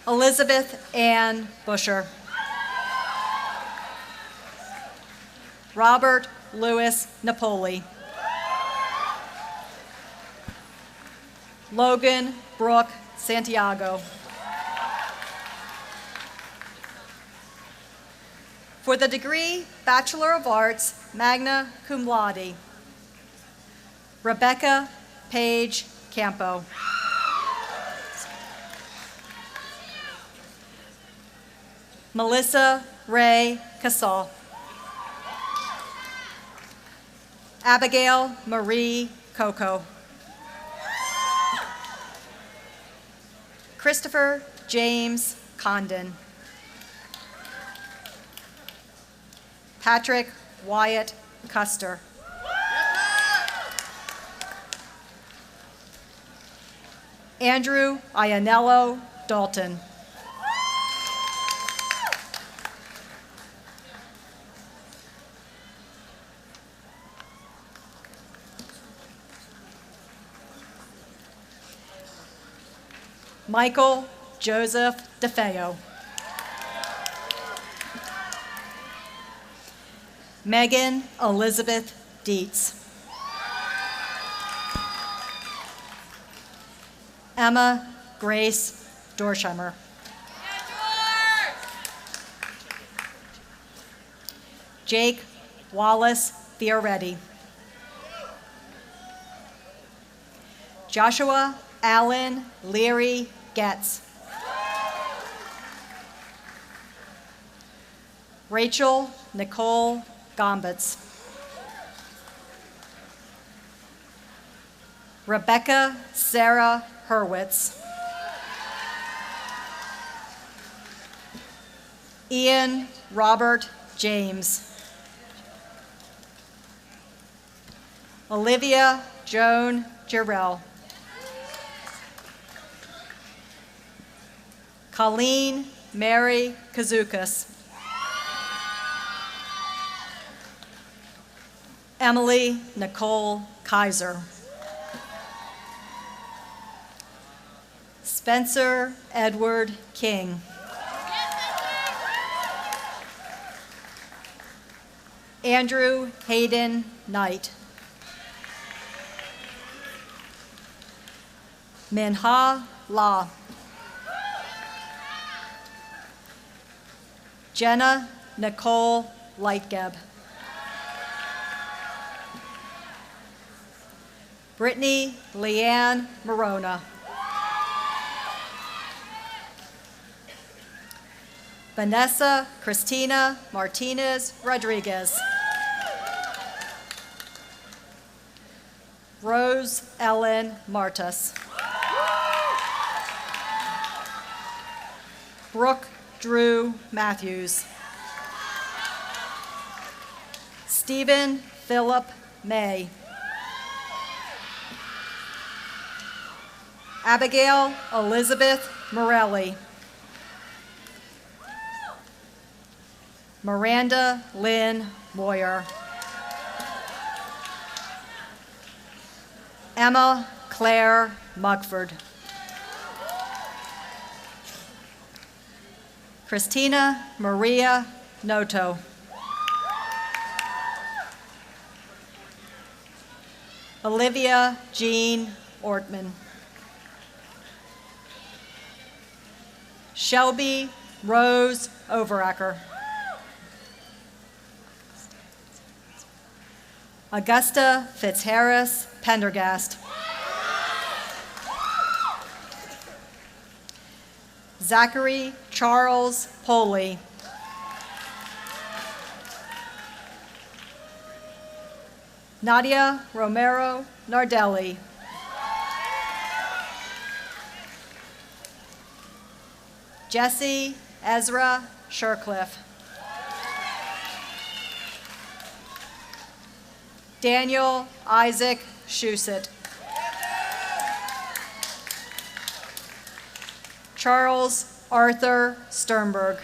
Elizabeth Ann Busher. Robert Louis Napoli. Logan Brooke Santiago. For the degree Bachelor of Arts, magna cum laude, Rebecca Page Campo. Melissa Ray Casal. Abigail Marie Coco. Christopher James Condon. Patrick Wyatt Custer. Andrew Ianello Dalton. Michael Joseph DeFeo. Megan Elizabeth Dietz. Emma Grace Dorsheimer. Jake Wallace Fioretti. Joshua Allen Leary Getz. Rachel Nicole Gombitz. Rebecca Sarah Hurwitz. Ian Robert James. Olivia Joan Jarrell. Colleen Mary Kazukas. Emily Nicole Kaiser. Spencer Edward King. Andrew Hayden Knight. Minha La. Jenna Nicole Lightgeb. Brittany Leanne Morona. Vanessa Christina Martinez Rodriguez. Rose Ellen Martus. Brooke Drew Matthews. Stephen Philip May. Abigail Elizabeth Morelli. Miranda Lynn Moyer. Emma Claire Mugford. Christina Maria Noto. Olivia Jean Ortman. Shelby Rose Overacker. Augusta Fitzharris Pendergast. Zachary Charles Poley. Nadia Romero Nardelli. Jesse Ezra Shercliffe. Daniel Isaac Shusett. Charles Arthur Sternberg.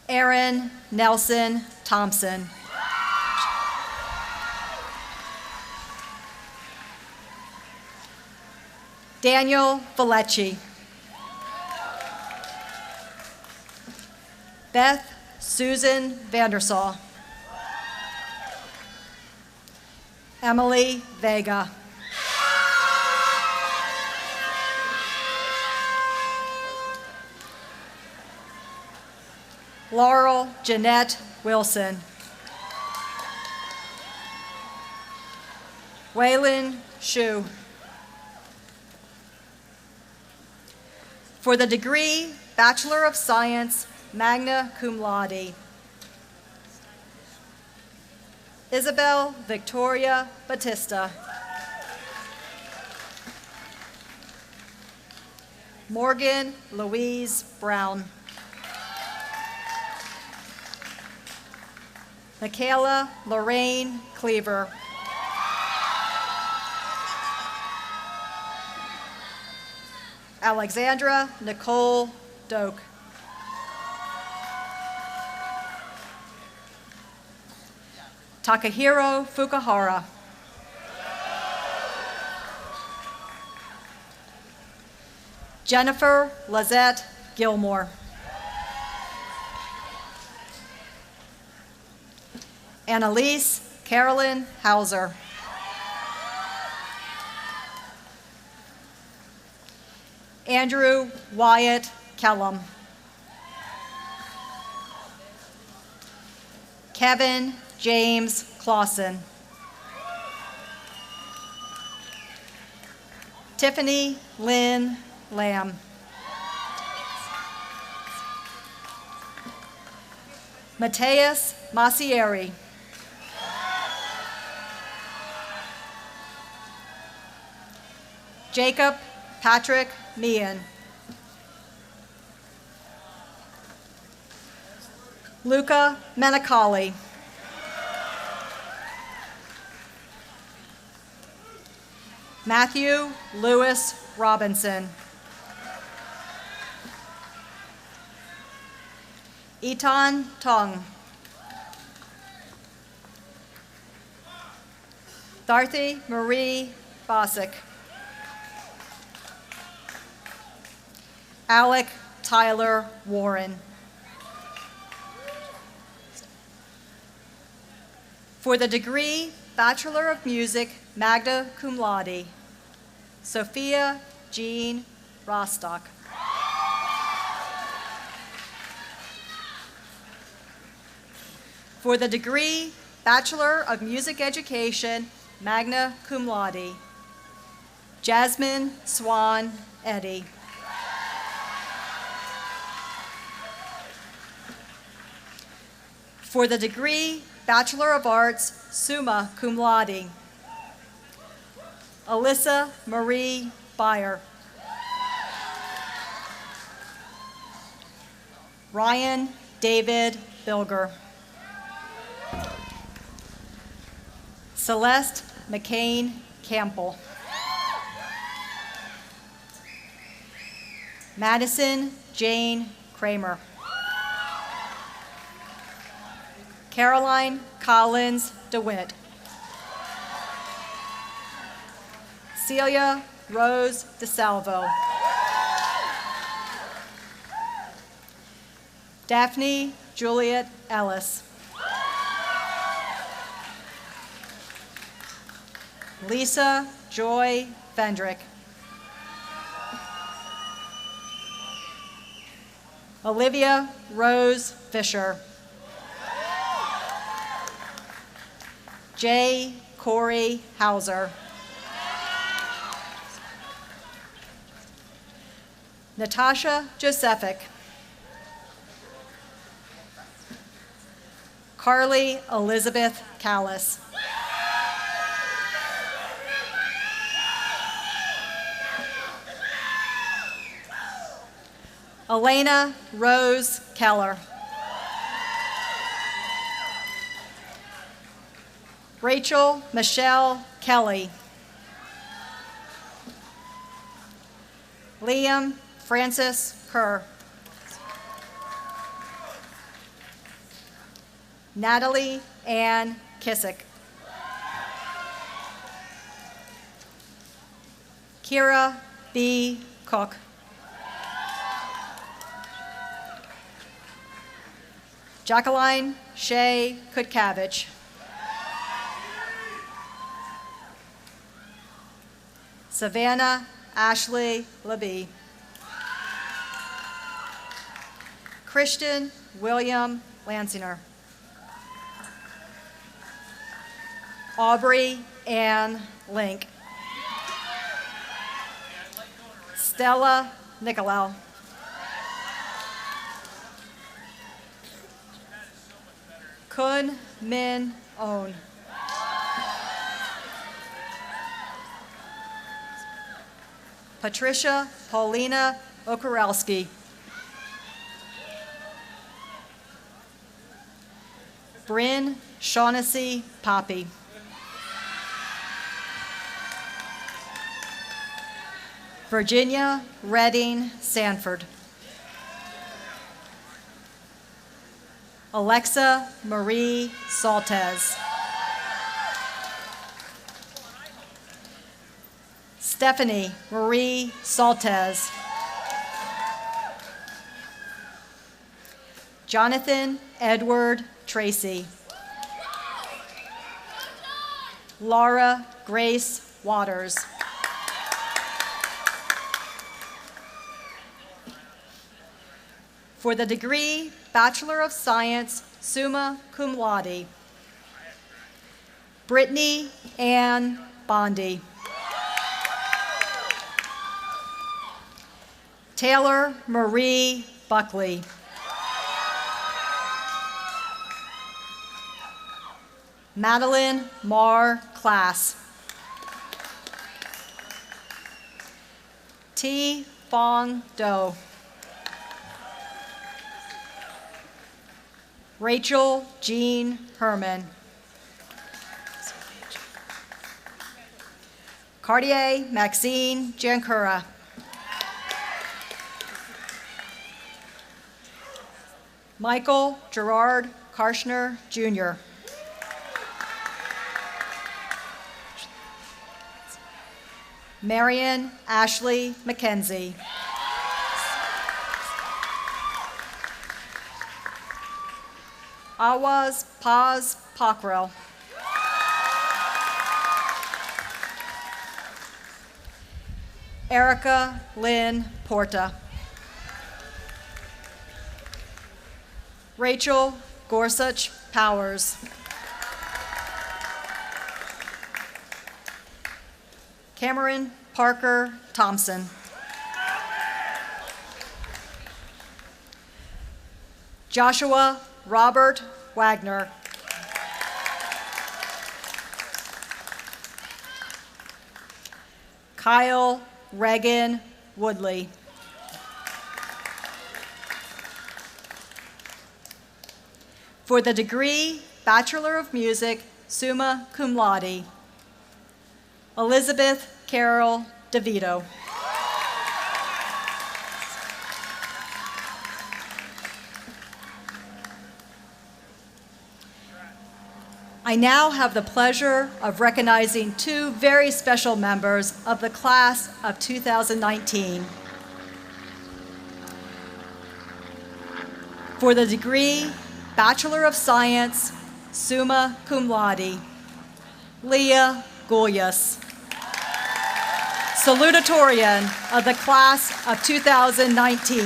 Aaron Nelson Thompson. Daniel Vallecci. Beth Susan Vandersall. Emily Vega. Laurel Jeanette Wilson. Waylon Shu. For the degree Bachelor of Science, magna cum laude, Isabel Victoria Batista. Morgan Louise Brown. Michaela Lorraine Cleaver. Alexandra Nicole Doak. Takahiro Fukuhara. Jennifer Lizette Gilmore. Annalise Carolyn Hauser. Andrew Wyatt Kellum. Kevin James Clausen. Tiffany Lynn Lamb. Mateus Massieri. Jacob Patrick Meehan. Luca Menacali. Matthew Lewis Robinson. Eton Tong. Dorothy Marie Bosick. Alec Tyler Warren. For the degree Bachelor of Music, magna cum laude, Sophia Jean Rostock. For the degree Bachelor of Music Education, magna cum laude, Jasmine Swan Eddy. For the degree Bachelor of Arts, summa cum laude, Alyssa Marie Byer. Ryan David Bilger. Celeste McCain Campbell. Madison Jane Kramer. Caroline Collins DeWitt. Celia Rose DeSalvo. Daphne Juliet Ellis. Lisa Joy Fendrick. Olivia Rose Fisher. J. Corey Hauser. Natasha Josephic. Carly Elizabeth Callis. Elena Rose Keller. Rachel Michelle Kelly. Liam Francis Kerr. Natalie Ann Kissick. Kira B. Cook. Jacqueline Shea Kutkavich. Savannah Ashley Labie. Christian William Lansinger. Aubrey Ann Link. Stella Nicolau. Kun Min On. Patricia Paulina Okarowski. Bryn Shaughnessy Poppy. Virginia Redding Sanford. Alexa Marie Saltez. Stephanie Marie Saltez. Jonathan Edward Tracy. Laura Grace Waters. For the degree Bachelor of Science, summa cum laude, Brittany Ann Bondi. Taylor Marie Buckley. Madeline Mar Class. T. Fong Do. Rachel Jean Herman. Cartier Maxine Jankura. Michael Gerard Karshner, Jr. Marion Ashley McKenzie. Awaz Paz Pockrell. Erica Lynn Porta. Rachel Gorsuch Powers. Cameron Parker Thompson. Joshua Robert Wagner. Kyle Reagan Woodley. For the degree Bachelor of Music, summa cum laude, Elizabeth Carol DeVito. I now have the pleasure of recognizing two very special members of the class of 2019. For the degree Bachelor of Science, summa cum laude, Leah Golias, salutatorian of the class of 2019.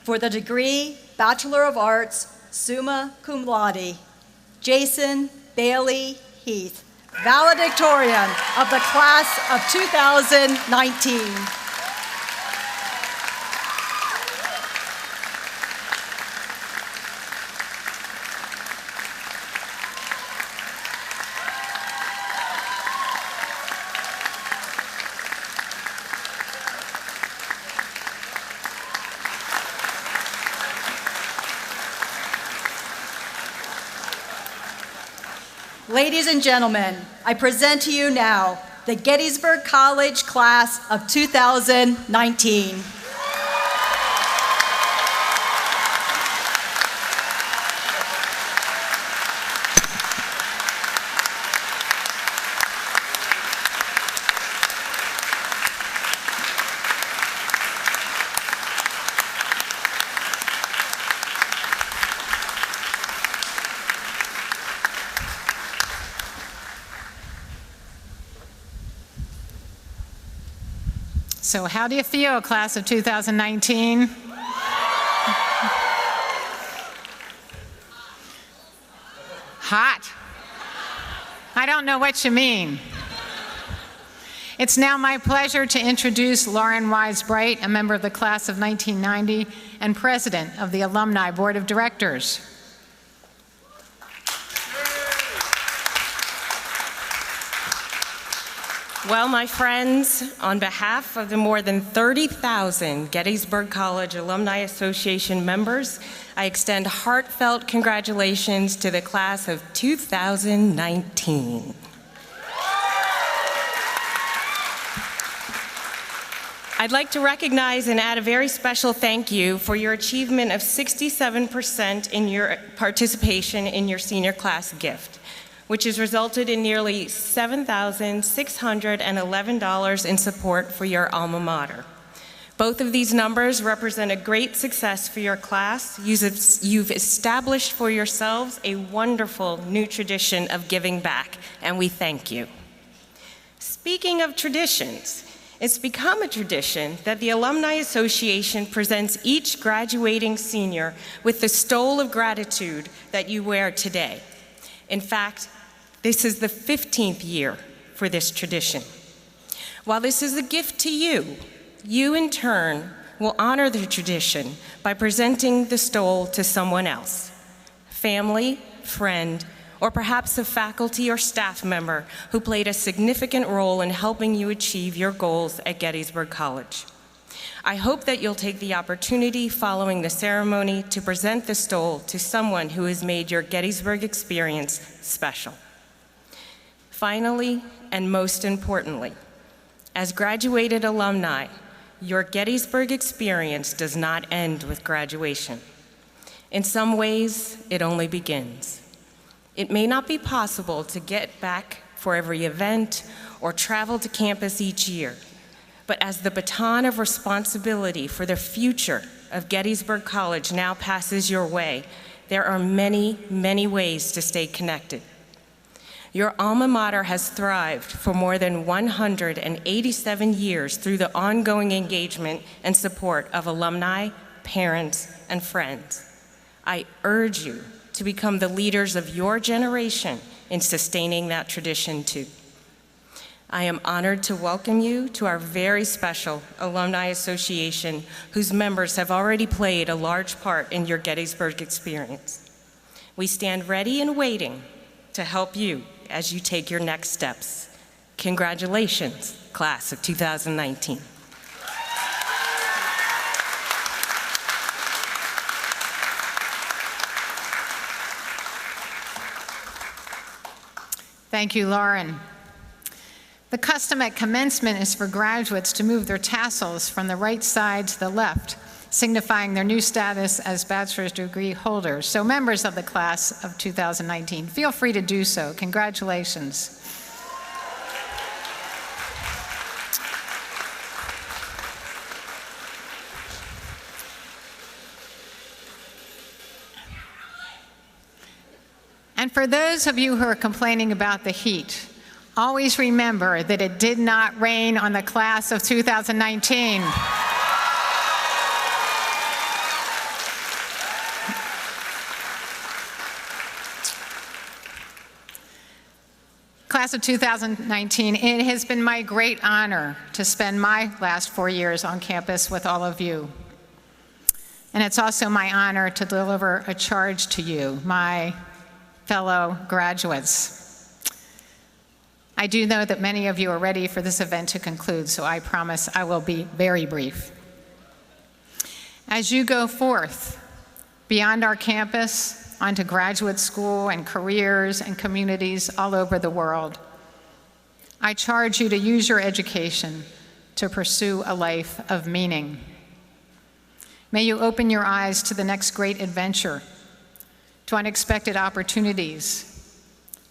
For the degree Bachelor of Arts, summa cum laude, Jason Bailey Heath, valedictorian of the class of 2019. Ladies and gentlemen, I present to you now the Gettysburg College Class of 2019. So how do you feel, class of 2019? Hot. I don't know what you mean. It's now my pleasure to introduce Lauren Wise-Bright, a member of the class of 1990 and president of the Alumni Board of Directors. Well, my friends, on behalf of the more than 30,000 Gettysburg College Alumni Association members, I extend heartfelt congratulations to the class of 2019. I'd like to recognize and add a very special thank you for your achievement of 67% in your participation in your senior class gift, which has resulted in nearly $7,611 in support for your alma mater. Both of these numbers represent a great success for your class. You've established for yourselves a wonderful new tradition of giving back, and we thank you. Speaking of traditions, it's become a tradition that the Alumni Association presents each graduating senior with the stole of gratitude that you wear today. In fact, this is the 15th year for this tradition. While this is a gift to you, you in turn will honor the tradition by presenting the stole to someone else, family, friend, or perhaps a faculty or staff member who played a significant role in helping you achieve your goals at Gettysburg College. I hope that you'll take the opportunity following the ceremony to present the stole to someone who has made your Gettysburg experience special. Finally, and most importantly, as graduated alumni, your Gettysburg experience does not end with graduation. In some ways, it only begins. It may not be possible to get back for every event or travel to campus each year, but as the baton of responsibility for the future of Gettysburg College now passes your way, there are many, many ways to stay connected. Your alma mater has thrived for more than 187 years through the ongoing engagement and support of alumni, parents, and friends. I urge you to become the leaders of your generation in sustaining that tradition too. I am honored to welcome you to our very special Alumni Association, whose members have already played a large part in your Gettysburg experience. We stand ready and waiting to help you as you take your next steps. Congratulations, class of 2019. Thank you, Lauren. The custom at commencement is for graduates to move their tassels from the right side to the left, signifying their new status as bachelor's degree holders. So members of the class of 2019, feel free to do so. Congratulations. And for those of you who are complaining about the heat, always remember that it did not rain on the class of 2019. Class of 2019, it has been my great honor to spend my last 4 years on campus with all of you. And it's also my honor to deliver a charge to you, my fellow graduates. I do know that many of you are ready for this event to conclude, so I promise I will be very brief. As you go forth beyond our campus onto graduate school and careers and communities all over the world. I charge you to use your education to pursue a life of meaning. May you open your eyes to the next great adventure, to unexpected opportunities,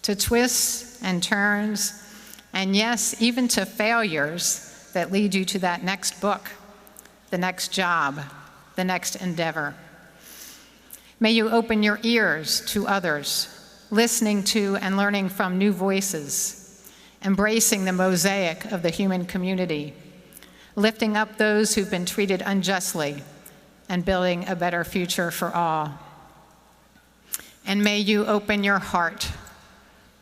to twists and turns, and yes, even to failures that lead you to that next book, the next job, the next endeavor. May you open your ears to others, listening to and learning from new voices, embracing the mosaic of the human community, lifting up those who've been treated unjustly, and building a better future for all. And may you open your heart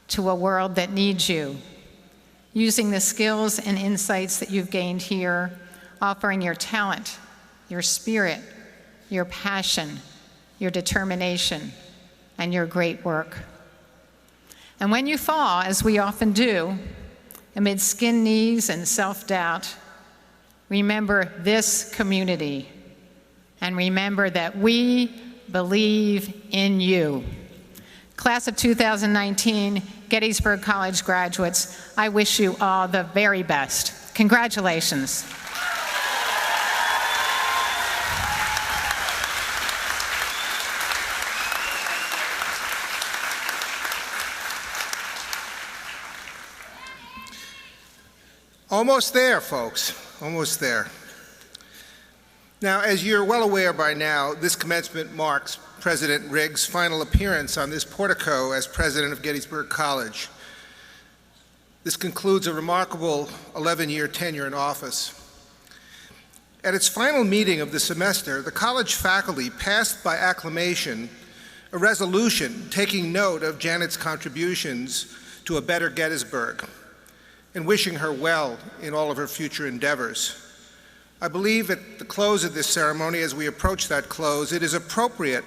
to a world that needs you, using the skills and insights that you've gained here, offering your talent, your spirit, your passion, your determination, and your great work. And when you fall, as we often do, amid skin knees and self-doubt, remember this community, and remember that we believe in you. Class of 2019, Gettysburg College graduates, I wish you all the very best. Congratulations. Almost there, folks, almost there. Now, as you're well aware by now, this commencement marks President Riggs' final appearance on this portico as president of Gettysburg College. This concludes a remarkable 11-year tenure in office. At its final meeting of the semester, the college faculty passed by acclamation a resolution taking note of Janet's contributions to a better Gettysburg and wishing her well in all of her future endeavors. I believe at the close of this ceremony, as we approach that close, it is appropriate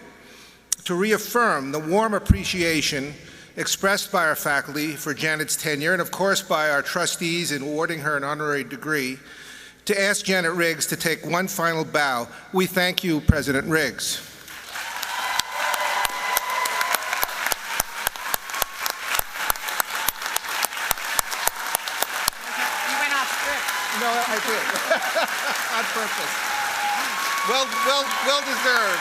to reaffirm the warm appreciation expressed by our faculty for Janet's tenure, and of course by our trustees in awarding her an honorary degree, to ask Janet Riggs to take one final bow. We thank you, President Riggs. No, I did. On purpose. Well deserved.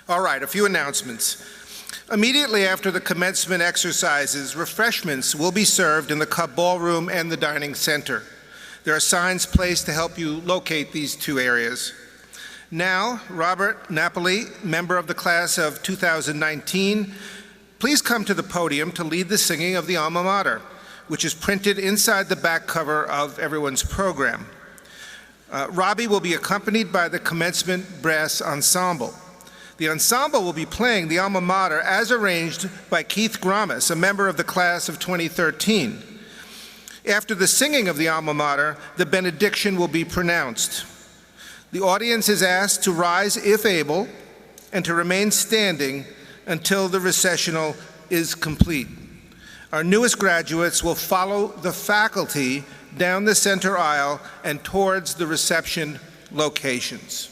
All right, a few announcements. Immediately after the commencement exercises, refreshments will be served in the Cub Ballroom and the Dining Center. There are signs placed to help you locate these two areas. Now, Robert Napoli, member of the class of 2019, please come to the podium to lead the singing of the Alma Mater, which is printed inside the back cover of everyone's program. Robbie will be accompanied by the Commencement Brass Ensemble. The ensemble will be playing the Alma Mater as arranged by Keith Gromas, a member of the class of 2013. After the singing of the Alma Mater, the benediction will be pronounced. The audience is asked to rise if able and to remain standing until the recessional is complete. Our newest graduates will follow the faculty down the center aisle and towards the reception locations.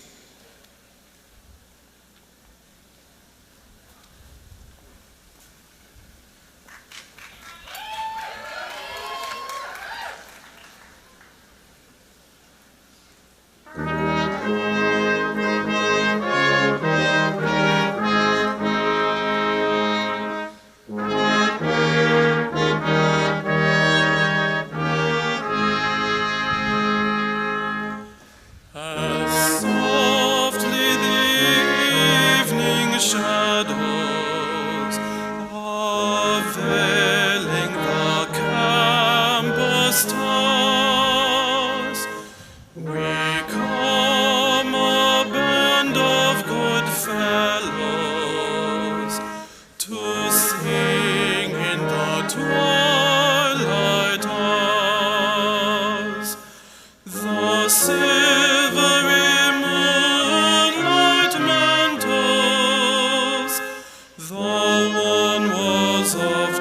So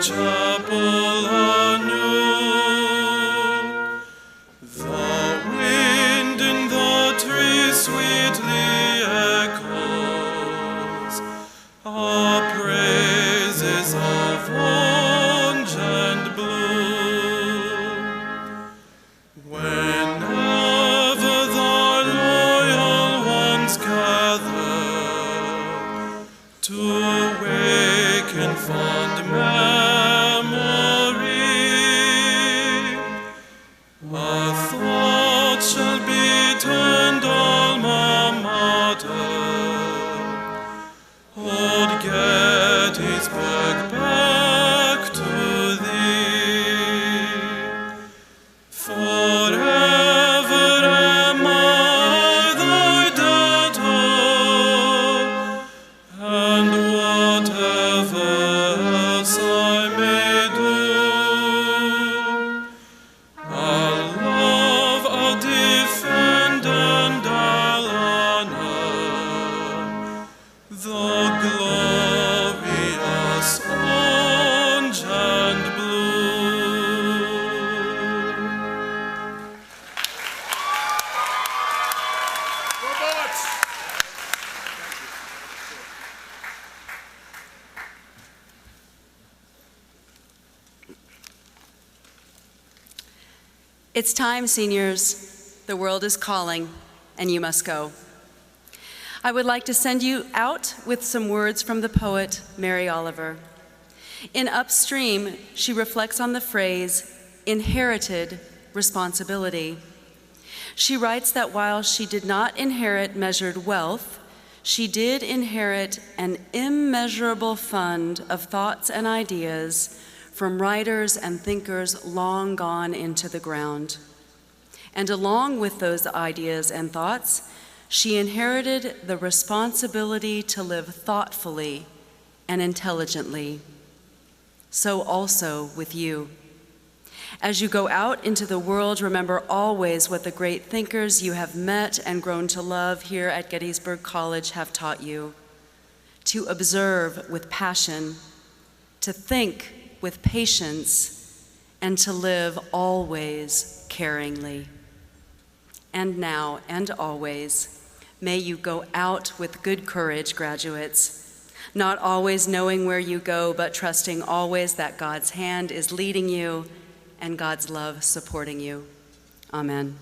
chapel anew. The wind in the trees sweetly echoes our praises of orange and blue. Whenever the loyal ones gather to awaken fond memory, our thoughts shall be turned Alma Mater, old Gettysburg, back to thee. Forever am I thy debtor, and whatever else I may do, I'll love, I'll defend, and I'll honor the glorious orange and blue. Go Bullets! It's time, seniors. The world is calling, and you must go. I would like to send you out with some words from the poet Mary Oliver. In Upstream, she reflects on the phrase, inherited responsibility. She writes that while she did not inherit measured wealth, she did inherit an immeasurable fund of thoughts and ideas from writers and thinkers long gone into the ground. And along with those ideas and thoughts, she inherited the responsibility to live thoughtfully and intelligently. So also with you. As you go out into the world, remember always what the great thinkers you have met and grown to love here at Gettysburg College have taught you. To observe with passion, to think with patience, and to live always caringly. And now and always, may you go out with good courage, graduates, not always knowing where you go, but trusting always that God's hand is leading you and God's love supporting you. Amen.